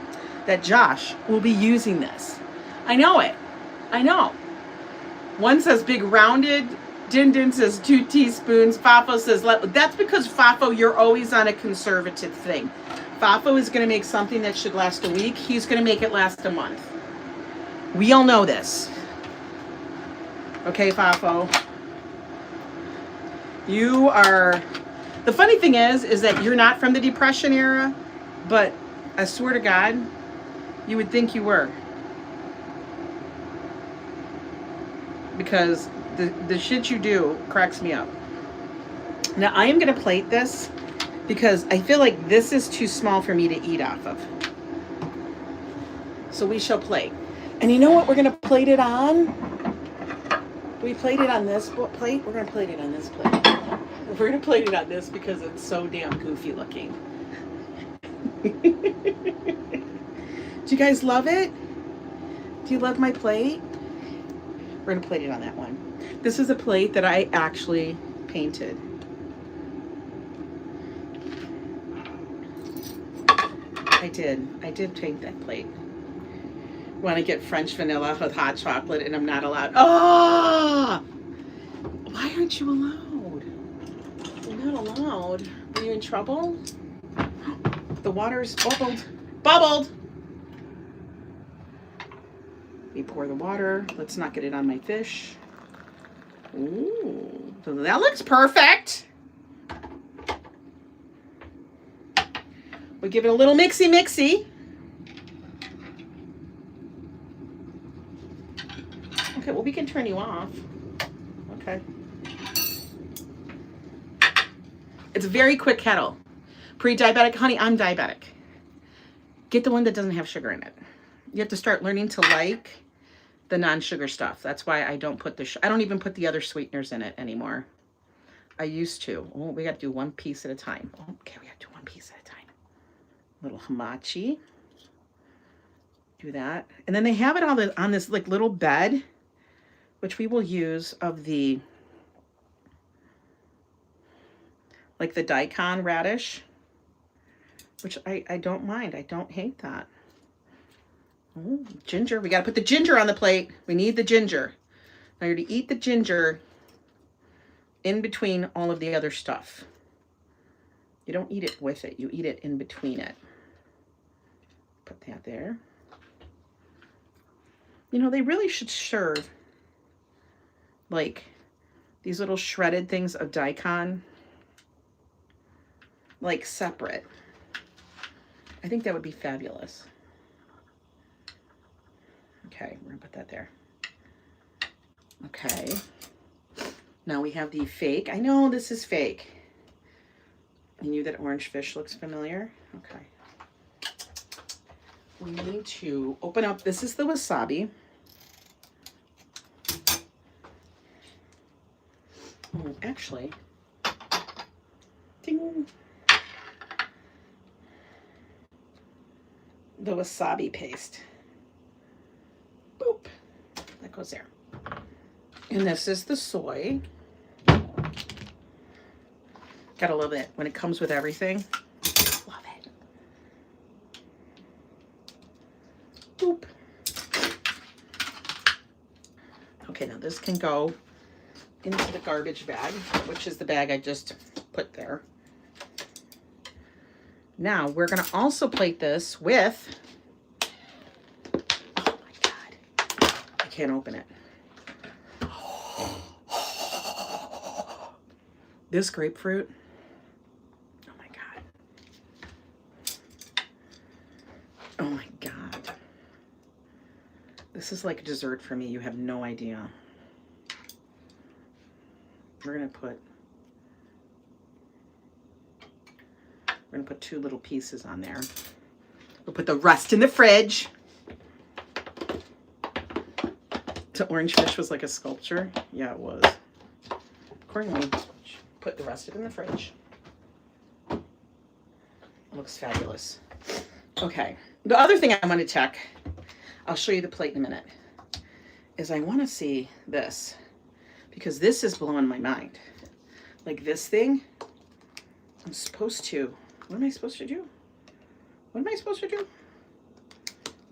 That Josh will be using this. I know it. I know. One says big rounded. Din says 2 teaspoons. Fafo says, that's because Fafo, you're always on a conservative thing. Fafo is going to make something that should last a week. He's going to make it last a month. We all know this. Okay, Fafo. You are... The funny thing is that you're not from the Depression era, but I swear to God, you would think you were. Because the shit you do cracks me up. Now, I am going to plate this because I feel like this is too small for me to eat off of. So we shall plate. And you know what we're going to plate it on? We plate it on this plate? We're going to plate it on this plate. We're going to plate it on this because it's so damn goofy looking. Do you guys love it? Do you love my plate? We're going to plate it on that one. This is a plate that I actually painted. I did paint that plate. Want to get French vanilla with hot chocolate and I'm not allowed. Oh! Why aren't you allowed? You're not allowed. Are you in trouble? The water's bubbled. Bubbled! We pour the water. Let's not get it on my fish. Ooh, that looks perfect. We give it a little mixy. Okay, well, we can turn you off. Okay. It's a very quick kettle. Pre-diabetic, honey, I'm diabetic. Get the one that doesn't have sugar in it. You have to start learning to like the non-sugar stuff. That's why I don't put I don't even put the other sweeteners in it anymore. I used to. Oh, we got to do 1 piece at a time. Okay, we got to do 1 piece at a time. Little hamachi. Do that. And then they have it on this like little bed, which we will use of the, like the daikon radish, which I don't mind. I don't hate that. Oh, ginger. We got to put the ginger on the plate. We need the ginger. Now you're to eat the ginger in between all of the other stuff. You don't eat it with it. You eat it in between it. Put that there. You know, they really should serve like these little shredded things of daikon like separate. I think that would be fabulous. Okay, we're gonna put that there. Okay. Now we have the fake. I know this is fake. I knew that orange fish looks familiar. Okay. We need to open up. This is the wasabi. Oh, actually, ding. The wasabi paste. Boop. That goes there. And this is the soy. Gotta love it when it comes with everything. Love it. Boop. Okay, now this can go into the garbage bag, which is the bag I just put there. Now we're gonna also plate this with, oh my God, I can't open it. This grapefruit, oh my God. Oh my God. This is like a dessert for me, you have no idea. We're gonna put 2 little pieces on there. We'll put the rest in the fridge. The orange fish was like a sculpture. Yeah, it was. Accordingly, put the rest of it in the fridge. It looks fabulous. Okay, the other thing I want to check, I'll show you the plate in a minute, is I want to see this, because this is blowing my mind. Like this thing, I'm supposed to, what am I supposed to do? What am I supposed to do?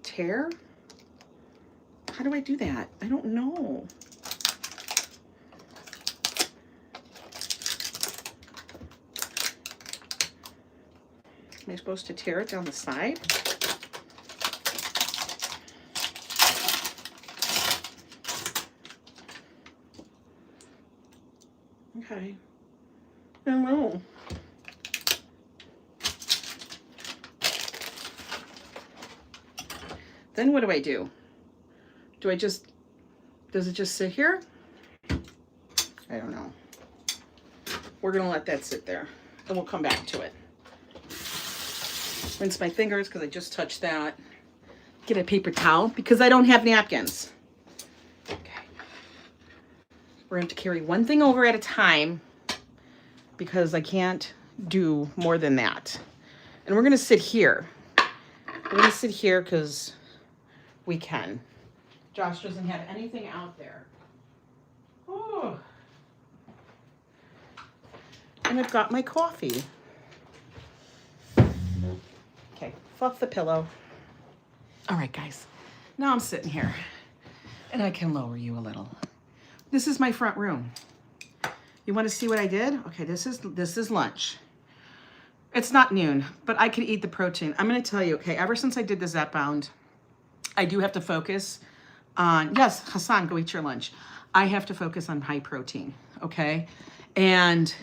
Tear? How do I do that? I don't know. Am I supposed to tear it down the side? Okay. I don't know. Then what do I do? Do I just, does it just sit here? I don't know. We're gonna let that sit there and we'll come back to it. Rinse my fingers because I just touched that. Get a paper towel because I don't have napkins. Okay. We're going to carry one thing over at a time because I can't do more than that. And we're going to sit here. We're going to sit here because we can. Josh doesn't have anything out there. Oh. And I've got my coffee. Okay, fluff the pillow. All right, guys. Now I'm sitting here and I can lower you a little. This is my front room. You want to see what I did? Okay, this is lunch. It's not noon, but I could eat the protein. I'm going to tell you, okay, ever since I did the Zepbound, I do have to focus on, yes, Hassan, go eat your lunch. I have to focus on high protein, okay? And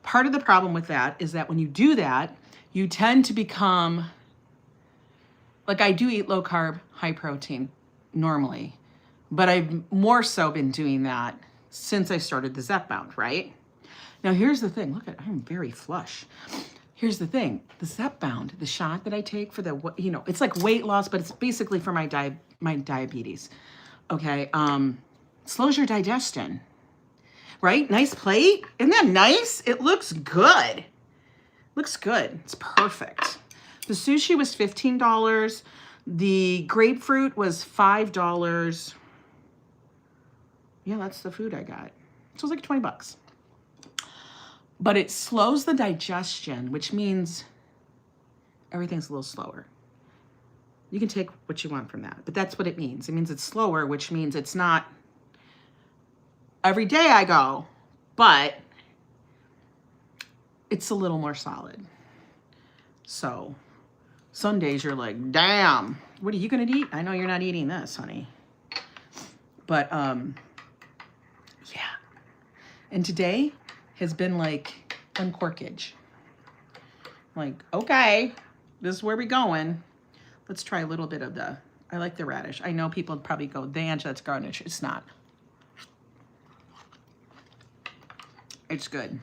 part of the problem with that is that when you do that, you tend to become, like I do eat low carb, high protein normally, but I've more so been doing that since I started the Zepbound, right? Now here's the thing, look at, I'm very flush. Here's the thing, the Zepbound, the shot that I take for the, you know, it's like weight loss, but it's basically for my diabetes, okay? Slows your digestion, right? Nice plate, isn't that nice? It looks good. Looks good, it's perfect. The sushi was $15. The grapefruit was $5. Yeah, that's the food I got. So it was like 20 bucks. But it slows the digestion, which means everything's a little slower. You can take what you want from that, but that's what it means. It means it's slower, which means it's not every day I go, but it's a little more solid. So some days you're like, damn, what are you gonna eat? I know you're not eating this, honey. But yeah. And today has been like uncorkage. Like, okay, this is where we're going. Let's try a little bit of the, I like the radish. I know people probably go, Dange, that's garnish. It's not. It's good.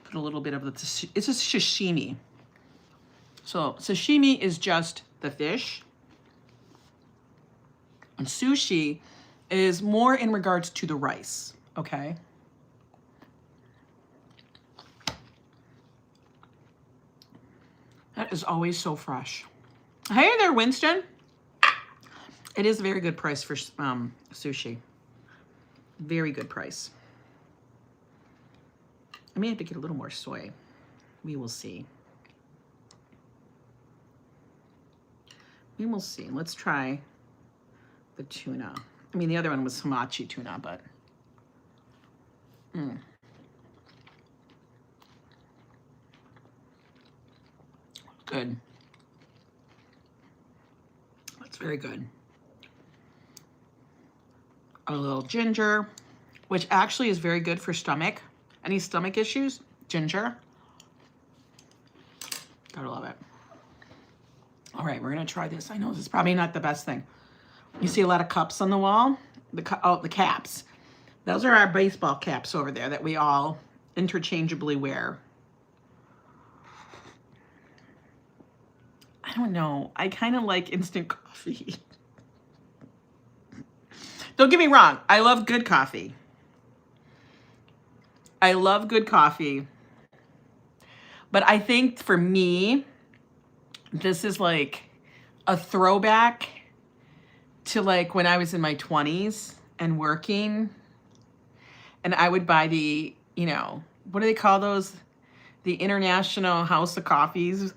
Put a little bit of the, it's a sashimi. So sashimi is just the fish. And sushi is more in regards to the rice, okay? That is always so fresh. Hey there, Winston. It is a very good price for sushi. Very good price. I may have to get a little more soy. We will see. We will see. Let's try the tuna. I mean, the other one was hamachi tuna, but good. That's very good. A little ginger, which actually is very good for stomach. Any stomach issues? Ginger. Gotta love it. All right, we're gonna try this. I know this is probably not the best thing. You see a lot of cups on the wall? The caps. Those are our baseball caps over there that we all interchangeably wear. I don't know. I kind of like instant coffee. Don't get me wrong. I love good coffee. I love good coffee. But I think for me, this is like a throwback to like when I was in my 20s and working, and I would buy the, you know, what do they call those? The International House of Coffees.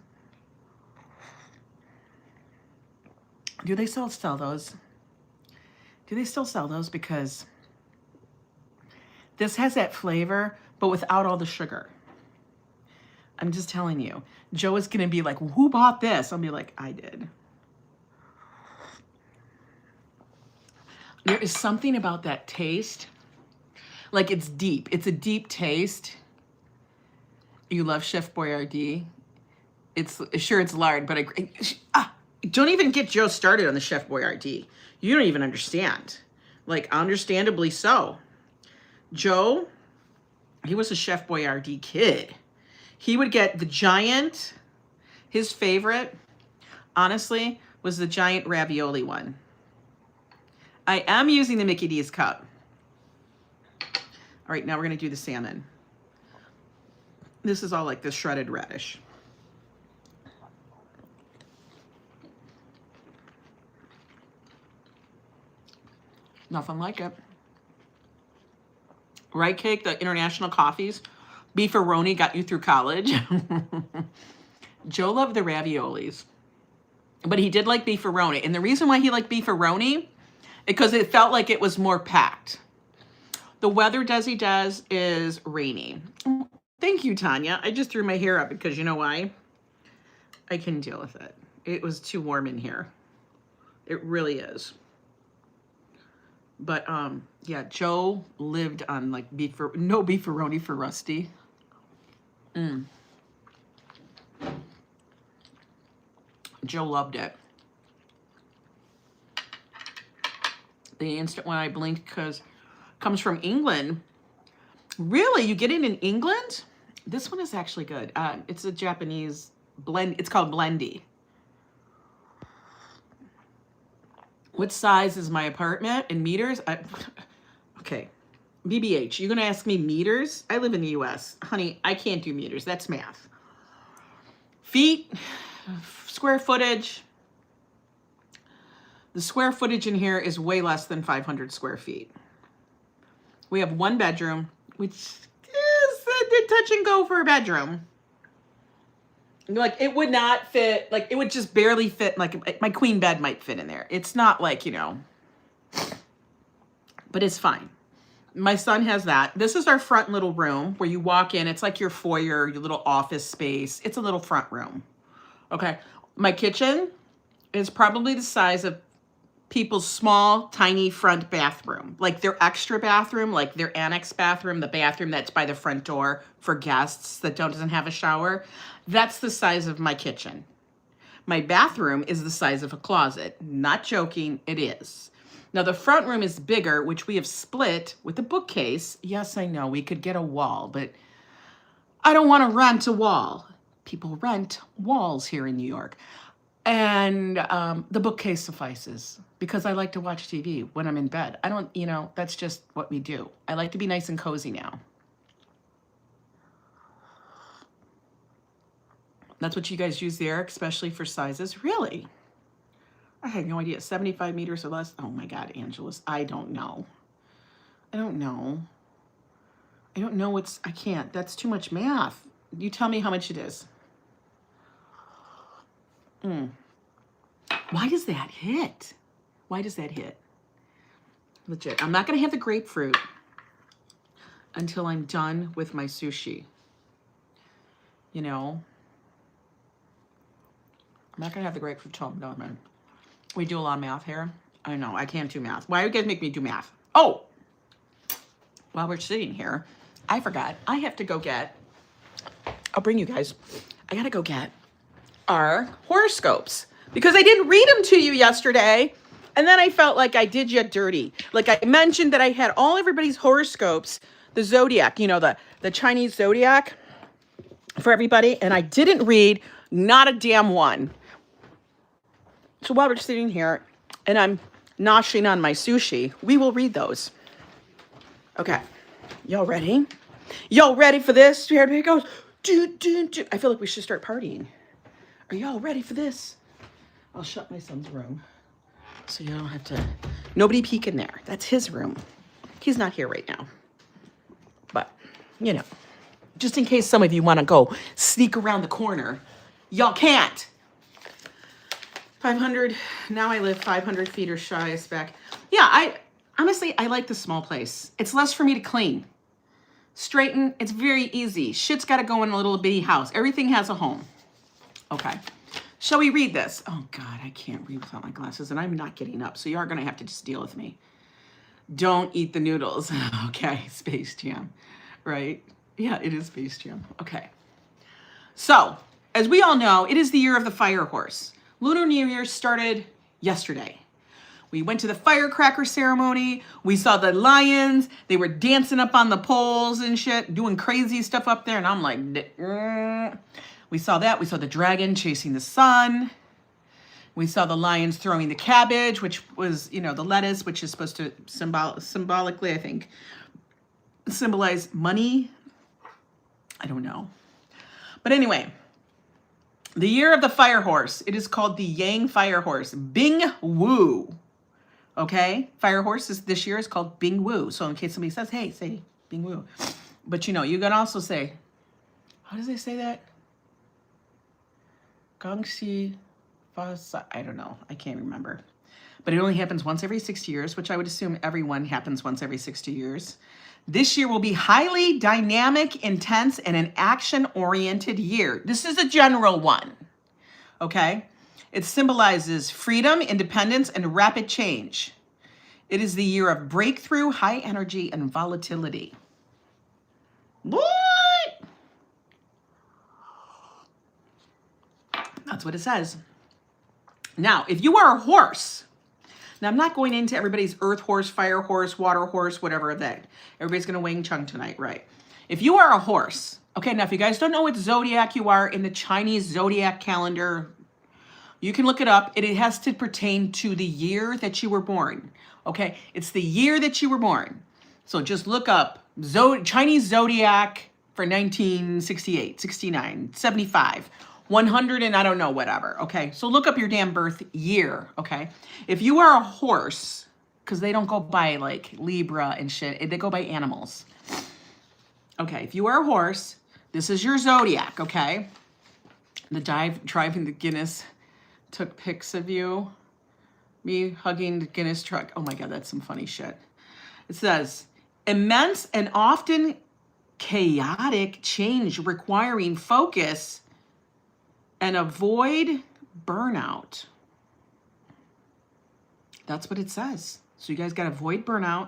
Do they still sell those? Do they still sell those? Because this has that flavor, but without all the sugar. I'm just telling you. Joe is going to be like, who bought this? I'll be like, I did. There is something about that taste. Like, it's deep. It's a deep taste. You love Chef Boyardee. It's sure it's lard, but don't even get Joe started on the Chef Boyardee. You don't even understand. Like, understandably so. Joe, he was a Chef Boyardee kid. He would get the giant, his favorite, honestly, was the giant ravioli one. I am using the Mickey D's cup. All right, now we're gonna do the salmon. This is all like the shredded radish. Nothing like it. Right, Cake, the international coffees. Beefaroni got you through college. Joe loved the raviolis, but he did like beefaroni. And the reason why he liked beefaroni, because it felt like it was more packed. The weather, Desi does, is rainy. Thank you, Tanya. I just threw my hair up because you know why? I couldn't deal with it. It was too warm in here. It really is. But yeah, Joe lived on like no beefaroni for Rusty. Joe loved it. The instant when I blinked, because comes from England. Really? You get it in England? This one is actually good. It's a Japanese blend. It's called Blendy. What size is my apartment in meters? Okay. BBH, you're going to ask me meters? I live in the US. Honey, I can't do meters. That's math. Feet, square footage. The square footage in here is way less than 500 square feet. We have one bedroom, which is a touch and go for a bedroom. Like, it would not fit, like, it would just barely fit, like, my queen bed might fit in there. It's not like, you know, but it's fine. My son has that. This is our front little room where you walk in. It's like your foyer, your little office space. It's a little front room. Okay. My kitchen is probably the size of people's small, tiny front bathroom, like their extra bathroom, like their annex bathroom, the bathroom that's by the front door for guests that doesn't have a shower. That's the size of my kitchen. My bathroom is the size of a closet. Not joking, it is. Now the front room is bigger, which we have split with the bookcase. Yes, I know we could get a wall, but I don't want to rent a wall. People rent walls here in New York. And the bookcase suffices because I like to watch TV when I'm in bed. I don't, you know, that's just what we do. I like to be nice and cozy now. That's what you guys use there, especially for sizes. Really? I had no idea. 75 meters or less. Oh my God, Angelus. I don't know. I don't know. I don't know what's, I can't. That's too much math. You tell me how much it is. Why does that hit? Why does that hit? Legit. I'm not going to have the grapefruit until I'm done with my sushi. You know? I'm not going to have the grapefruit till I'm done, man. We do a lot of math here. I know, I can't do math. Why do you guys make me do math? Oh! While we're sitting here, I forgot. I have to go get, I'll bring you guys, I got to go get our horoscopes because I didn't read them to you yesterday. And then I felt like I did you dirty. Like I mentioned that I had all everybody's horoscopes, the Zodiac, you know, the Chinese Zodiac for everybody. And I didn't read not a damn one. So while we're sitting here and I'm noshing on my sushi, we will read those. Okay. Y'all ready? Y'all ready for this? Here it goes. I feel like we should start partying. Are y'all ready for this? I'll shut my son's room so you don't have to, nobody peek in there. That's his room. He's not here right now. But, you know, just in case some of you want to go sneak around the corner, y'all can't. 500, now I live 500 feet or shy is back. Yeah, honestly, I like the small place. It's less for me to clean. Straighten, it's very easy. Shit's got to go in a little bitty house. Everything has a home. Okay. Shall we read this? Oh, God, I can't read without my glasses, and I'm not getting up, so you are going to have to just deal with me. Don't eat the noodles. Okay, Space Jam, right? Yeah, it is Space Jam. Okay. So, as we all know, it is the year of the fire horse. Lunar New Year started yesterday. We went to the firecracker ceremony. We saw the lions. They were dancing up on the poles and shit, doing crazy stuff up there, and I'm like, We saw that. We saw the dragon chasing the sun. We saw the lions throwing the cabbage, which was, you know, the lettuce, which is supposed to symbolically, I think, symbolize money. I don't know. But anyway, the year of the fire horse. It is called the Yang Fire Horse. Bing Wu. Okay? Fire horse is, this year is called Bing Wu. So in case somebody says, hey, say Bing Wu. But you know, you can also say, how does they say that? Gongxi Fasa, I don't know. I can't remember. But it only happens once every 60 years, which I would assume everyone happens once every 60 years. This year will be highly dynamic, intense, and an action-oriented year. This is a general one, okay? It symbolizes freedom, independence, and rapid change. It is the year of breakthrough, high energy, and volatility. What? That's what it says. Now, if you are a horse, now I'm not going into everybody's earth horse, fire horse, water horse, whatever that. Everybody's going to Wing Chun tonight, right? If you are a horse, okay, now if you guys don't know what zodiac you are in the Chinese zodiac calendar, you can look it up. It has to pertain to the year that you were born, okay? It's the year that you were born. So just look up Chinese zodiac for 1968, 69, 75. 100 and I don't know, whatever, okay? So look up your damn birth year, okay? If you are a horse, because they don't go by like Libra and shit, they go by animals. Okay, if you are a horse, this is your zodiac, okay? The driving the Guinness took pics of you. Me hugging the Guinness truck. Oh my God, that's some funny shit. It says, immense and often chaotic change requiring focus and avoid burnout. That's what it says. So you guys got to avoid burnout.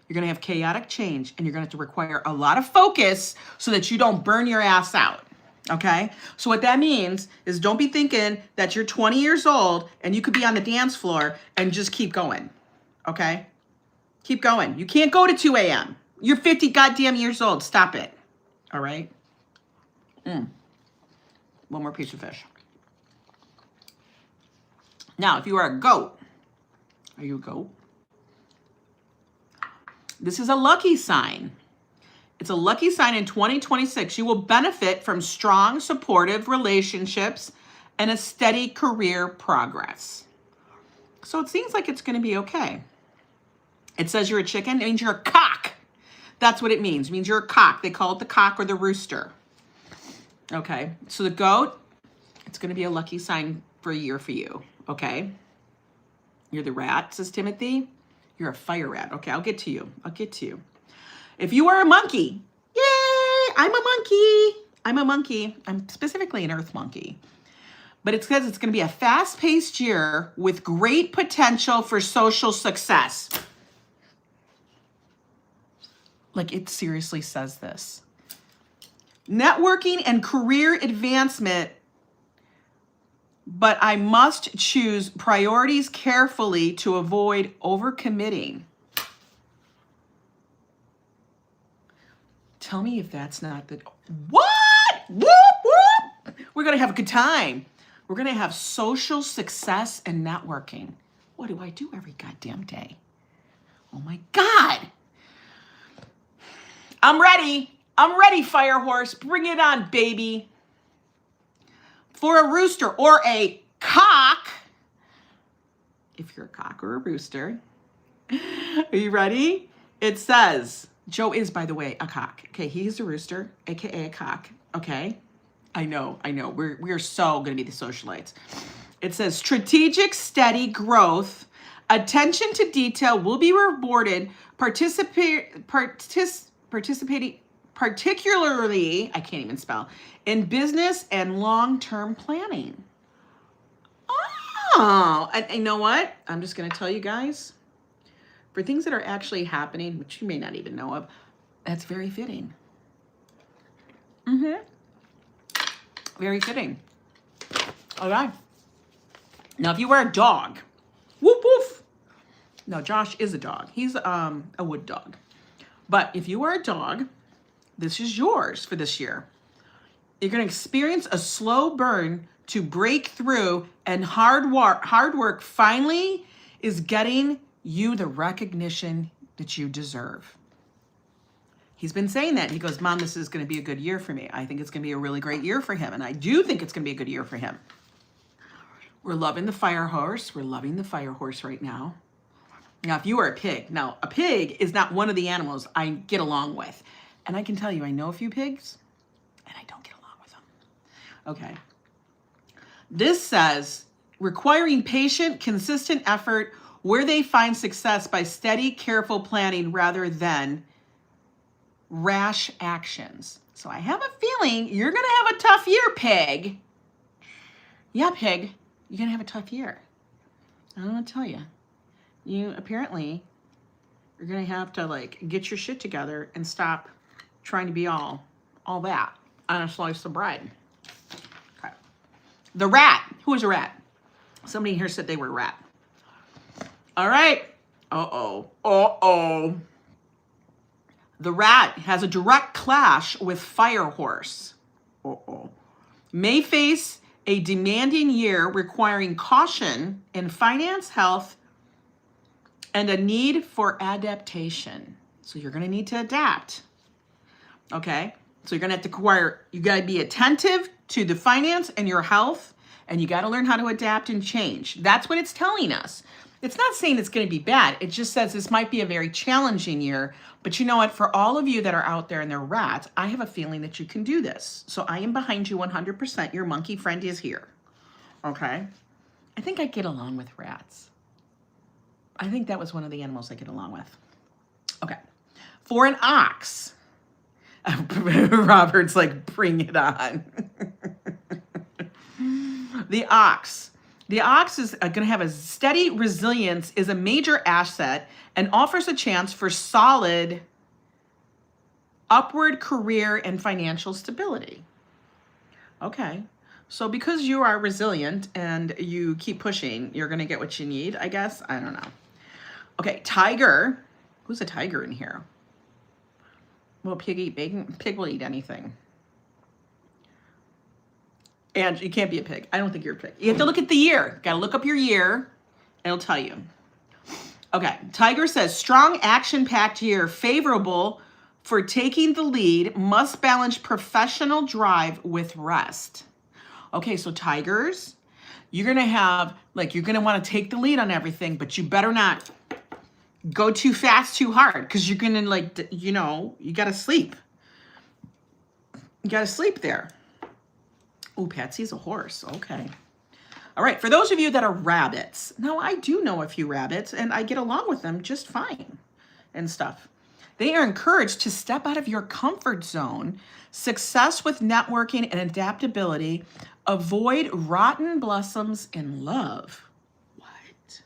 You're going to have chaotic change, and you're going to have to require a lot of focus so that you don't burn your ass out. Okay? So what that means is don't be thinking that you're 20 years old and you could be on the dance floor and just keep going. Okay? Keep going. You can't go to 2 a.m. You're 50 goddamn years old. Stop it. All right? One more piece of fish. Now, if you are a goat, are you a goat? This is a lucky sign. It's a lucky sign in 2026. You will benefit from strong, supportive relationships and a steady career progress. So it seems like it's going to be okay. It says you're a chicken. It means you're a cock. That's what it means. It means you're a cock. They call it the cock or the rooster. Okay. So the goat, it's going to be a lucky sign for a year for you. Okay. You're the rat, says Timothy. You're a fire rat. Okay, I'll get to you. I'll get to you. If you are a monkey, yay, I'm a monkey. I'm a monkey. I'm specifically an earth monkey. But it says it's going to be a fast-paced year with great potential for social success. Like, it seriously says this. Networking and career advancement, but I must choose priorities carefully to avoid overcommitting. Tell me if that's not the... What? Whoop, whoop. We're going to have a good time. We're going to have social success and networking. What do I do every goddamn day? Oh my God. I'm ready. I'm ready, Fire Horse. Bring it on, baby. For a rooster or a cock, if you're a cock or a rooster, are you ready? It says, Joe is, by the way, a cock. Okay, he's a rooster, aka a cock. Okay, I know. We're so gonna be the socialites. It says strategic, steady growth, attention to detail will be rewarded. Participating, particularly, I can't even spell, in business and long-term planning. Oh, and you know what? I'm just going to tell you guys, for things that are actually happening, which you may not even know of, that's very fitting. Very fitting. Okay. Now, if you were a dog, woof, woof. No, Josh is a dog. He's a wood dog. But if you are a dog, this is yours for this year. You're going to experience a slow burn to break through, and hard work finally is getting you the recognition that you deserve. He's been saying that. He goes, Mom, this is going to be a good year for me. I think it's going to be a really great year for him. And I do think it's going to be a good year for him. We're loving the fire horse. We're loving the fire horse right now. Now, if you are a pig, now a pig is not one of the animals I get along with. And I can tell you, I know a few pigs, and I don't get along with them. Okay. This says, requiring patient, consistent effort where they find success by steady, careful planning rather than rash actions. So I have a feeling you're going to have a tough year, pig. Yeah, pig, you're going to have a tough year. I don't want to tell you. You apparently are going to have to, like, get your shit together and stop trying to be all that on a slice of bread. Okay. The rat. Who is a rat? Somebody here said they were a rat. All right. Uh-oh. The rat has a direct clash with fire horse. May face a demanding year requiring caution in finance, health, and a need for adaptation. So you're going to need to adapt. Okay? So you're going to have to you got to be attentive to the finance and your health, and you got to learn how to adapt and change. That's what it's telling us. It's not saying it's going to be bad. It just says this might be a very challenging year. But you know what? For all of you that are out there and they're rats, I have a feeling that you can do this. So I am behind you 100%. Your monkey friend is here. Okay? I think I get along with rats. I think that was one of the animals I get along with. Okay. For an ox. Robert's like, bring it on. The ox. The ox is going to have a steady resilience, is a major asset, and offers a chance for solid upward career and financial stability. Okay. So because you are resilient and you keep pushing, you're going to get what you need, I guess. I don't know. Okay, tiger. Who's a tiger in here? Will pig eat bacon? Pig will eat anything. And you can't be a pig. I don't think you're a pig. You have to look at the year. Got to look up your year. It'll tell you. Okay, tiger says, strong action-packed year, favorable for taking the lead, must balance professional drive with rest. Okay, so tigers, you're going to have, like, you're going to want to take the lead on everything, but you better not go too fast, too hard, because you're going to, like, you know, you got to sleep. You got to sleep there. Oh, Patsy's a horse. Okay. All right, for those of you that are rabbits, now I do know a few rabbits, and I get along with them just fine and stuff. They are encouraged to step out of your comfort zone, success with networking and adaptability, avoid rotten blossoms in love. What?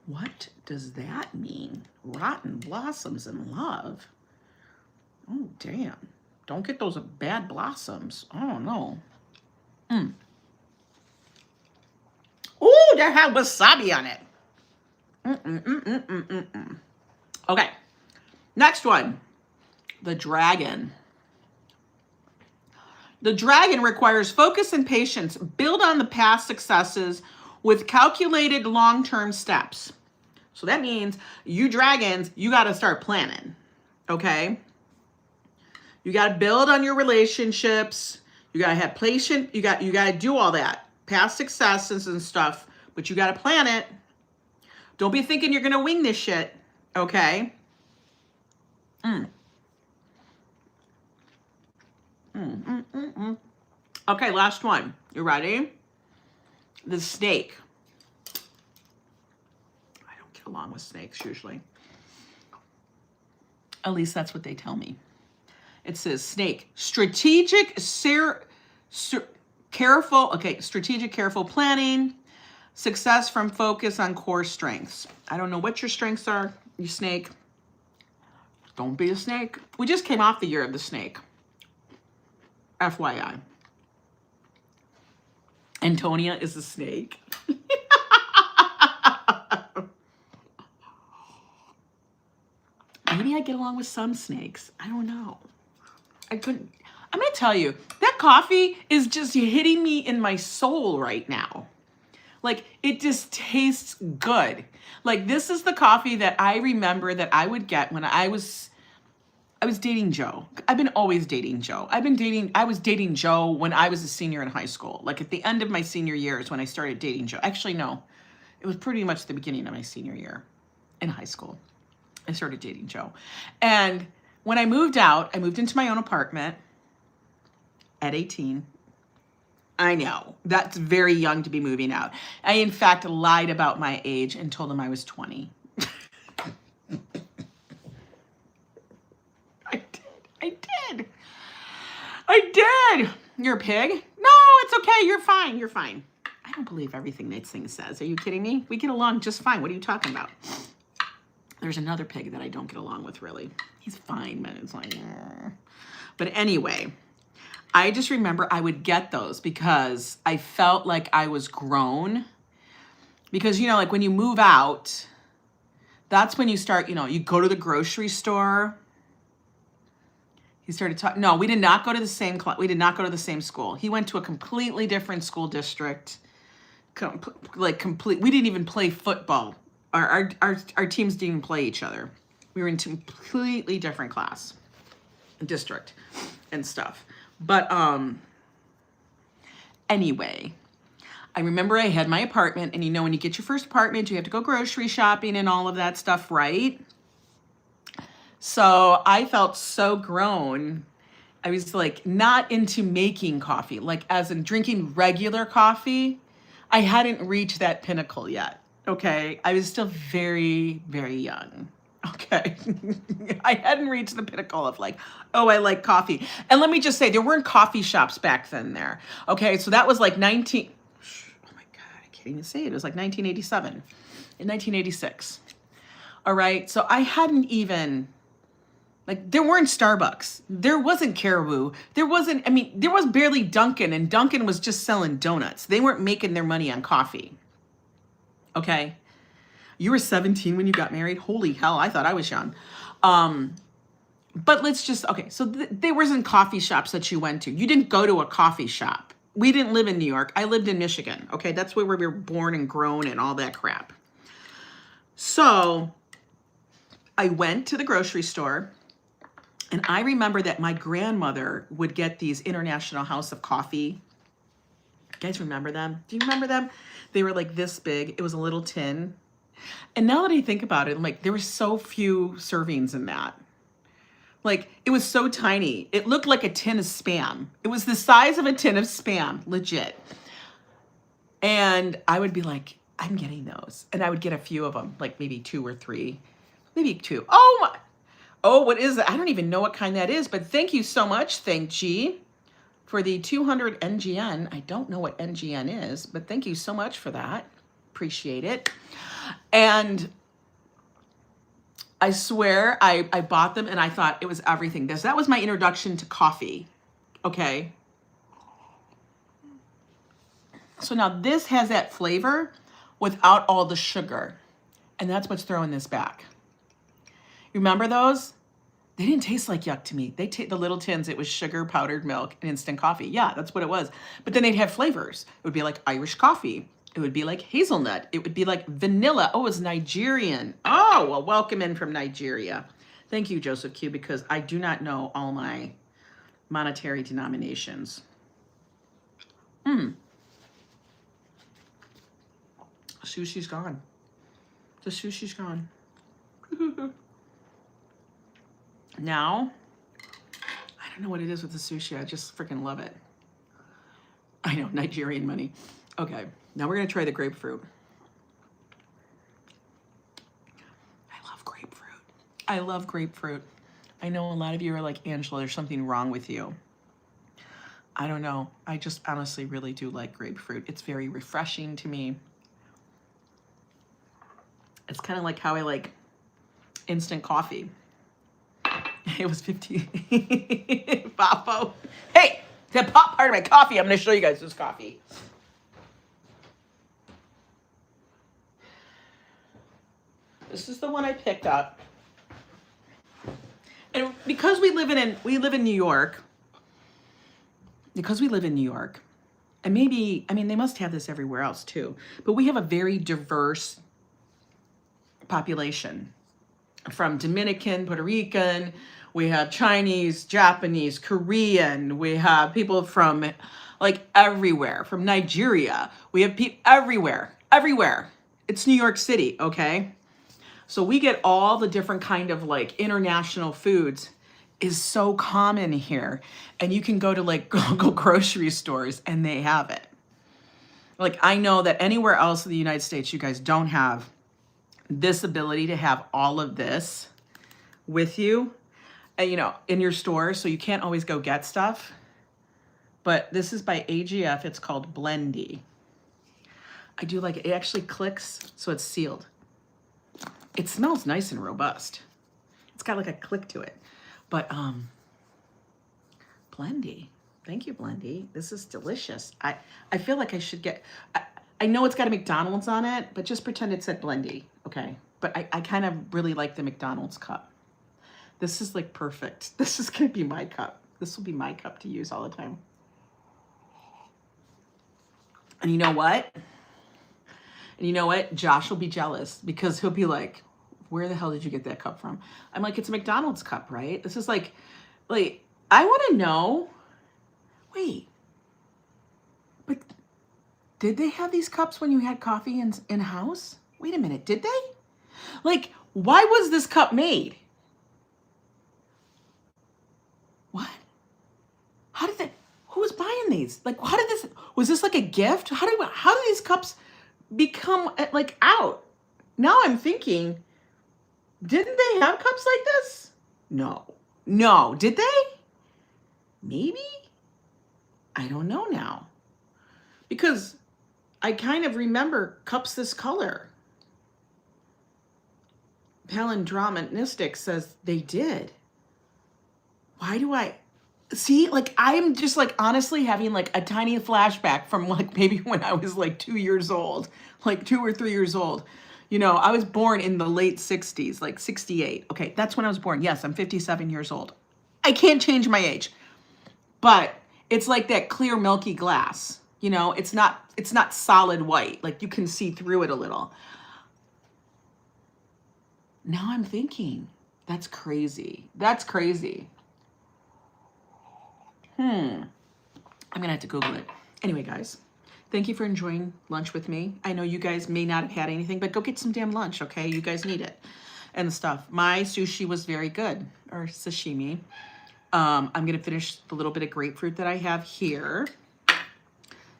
What does that mean? Rotten blossoms in love? Oh, damn. Don't get those bad blossoms. Oh, no. Ooh, that had wasabi on it. Okay. Next one, the dragon. The dragon requires focus and patience. Build on the past successes with calculated long-term steps. So that means you dragons, you got to start planning, okay? You got to build on your relationships. You got to have patience. You got to do all that. Past successes and stuff, but you got to plan it. Don't be thinking you're going to wing this shit, okay? Okay, last one. You ready? The snake. I don't get along with snakes usually. At least that's what they tell me. It says snake. Strategic, careful planning. Success from focus on core strengths. I don't know what your strengths are, you snake. Don't be a snake. We just came off the year of the snake. FYI. Antonia is a snake. Maybe I get along with some snakes. I don't know. I couldn't. I'm going to tell you, that coffee is just hitting me in my soul right now. Like, it just tastes good. Like, this is the coffee that I remember that I would get when I was dating Joe. I've been always dating Joe. I was dating Joe when I was a senior in high school. Like, at the end of my senior year is when I started dating Joe. Actually, no. It was pretty much the beginning of my senior year in high school. I started dating Joe. And when I moved out, I moved into my own apartment at 18. I know, that's very young to be moving out. I, in fact, lied about my age and told him I was 20. I did. You're a pig? No, it's okay. You're fine. You're fine. I don't believe everything that thing says. Are you kidding me? We get along just fine. What are you talking about? There's another pig that I don't get along with, really. He's fine, but it's like, But anyway, I just remember I would get those because I felt like I was grown. Because, you know, like when you move out, that's when you start, you know, you go to the grocery store. He started talking. No, we did not go to the same class. We did not go to the same school. He went to a completely different school district. We didn't even play football. Our teams didn't even play each other. We were in completely different class, district, and stuff. But anyway, I remember I had my apartment, and you know when you get your first apartment, you have to go grocery shopping and all of that stuff, right? So I felt so grown. I was like not into making coffee, like as in drinking regular coffee. I hadn't reached that pinnacle yet. Okay. I was still very, very young. Okay. I hadn't reached the pinnacle of like, oh, I like coffee. And let me just say, there weren't coffee shops back then there. Okay. So that was like 19. Oh my God, I can't. can't even say it. It was like 1987 and 1986. All right. So I hadn't even, like, there weren't Starbucks. There wasn't Caribou. There wasn't, I mean, there was barely Dunkin', and Dunkin' was just selling donuts. They weren't making their money on coffee. Okay. You were 17 when you got married. Holy hell. I thought I was young. But let's just, okay. So there wasn't coffee shops that you went to. You didn't go to a coffee shop. We didn't live in New York. I lived in Michigan. Okay. That's where we were born and grown and all that crap. So I went to the grocery store, and I remember that my grandmother would get these International House of Coffee. You guys remember them? Do you remember them? They were like this big. It was a little tin. And now that I think about it, I'm like, there were so few servings in that. Like, it was so tiny. It looked like a tin of Spam. It was the size of a tin of Spam, legit. And I would be like, I'm getting those. And I would get a few of them, like maybe 2 or 3, maybe 2. Oh my. Oh, what is that? I don't even know what kind that is, but thank you so much, Thank G, for the 200 NGN. I don't know what NGN is, but thank you so much for that. Appreciate it. And I swear I bought them, and I thought it was everything. That was my introduction to coffee. Okay. So now this has that flavor without all the sugar. And that's what's throwing this back. You remember those? They didn't taste like yuck to me. The little tins, it was sugar, powdered milk, and instant coffee. Yeah, that's what it was. But then they'd have flavors. It would be like Irish coffee. It would be like hazelnut. It would be like vanilla. Oh, it's Nigerian. Oh, well, welcome in from Nigeria. Thank you, Joseph Q, because I do not know all my monetary denominations. Sushi's gone. The sushi's gone. Now, I don't know what it is with the sushi. I just freaking love it. I know, Nigerian money. Okay, now we're gonna try the grapefruit. I love grapefruit. I love grapefruit. I know a lot of you are like, Angela, there's something wrong with you. I don't know. I just honestly really do like grapefruit. It's very refreshing to me. It's kind of like how I like instant coffee. It was 15. Papo. Hey, the pop part of my coffee. I'm going to show you guys this coffee. This is the one I picked up. And because we live in New York, and maybe, I mean, they must have this everywhere else too, but we have a very diverse population, from Dominican, Puerto Rican, we have Chinese, Japanese, Korean, we have people from like everywhere, from Nigeria, we have people everywhere. It's New York City, okay? So we get all the different kind of like international foods is so common here. And you can go to like local grocery stores and they have it. Like, I know that anywhere else in the United States, you guys don't have this ability to have all of this with you, you know, in your store. So you can't always go get stuff. But this is by AGF. It's called Blendy. I do like it. It actually clicks, so it's sealed. It smells nice and robust. It's got like a click to it. But Blendy. Thank you, Blendy. This is delicious. I feel like I should get, I know it's got a McDonald's on it, but just pretend it said Blendy, okay? But I kind of really like the McDonald's cup. This is like perfect. This is gonna be my cup. This will be my cup to use all the time. And you know what? Josh will be jealous because he'll be like, where the hell did you get that cup from? I'm like, it's a McDonald's cup, right? This is like, I want to know, wait, but did they have these cups when you had coffee in house? Wait a minute, did they? Like, why was this cup made? What? How did who was buying these? Like, how did this, was this like a gift? How did these cups become like out? Now I'm thinking, didn't they have cups like this? No, did they? Maybe? I don't know now. Because I kind of remember cups this color. Palindromistic says they did. Why do I see? Like, I'm just like honestly having like a tiny flashback from like maybe when I was like 2 years old, like 2 or 3 years old. You know, I was born in the late 60s, like 68. Okay, that's when I was born. Yes, I'm 57 years old. I can't change my age. But it's like that clear milky glass. You know, it's not solid white. Like you can see through it a little. Now I'm thinking, that's crazy. That's crazy. I'm gonna have to Google it. Anyway, guys, thank you for enjoying lunch with me. I know you guys may not have had anything, but go get some damn lunch, okay? You guys need it and stuff. My sushi was very good, or sashimi. I'm gonna finish the little bit of grapefruit that I have here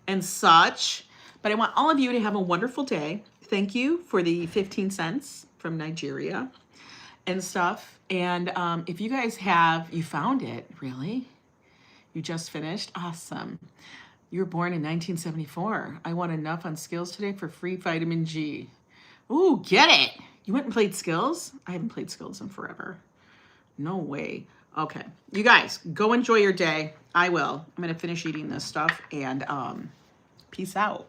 and such. But I want all of you to have a wonderful day. Thank you for the 15 cents from Nigeria and stuff. And if you guys you found it, really? You just finished? Awesome. You were born in 1974. I won enough on skills today for free vitamin G. Ooh, get it. You went and played skills? I haven't played skills in forever. No way. Okay. You guys, go enjoy your day. I will. I'm going to finish eating this stuff and peace out.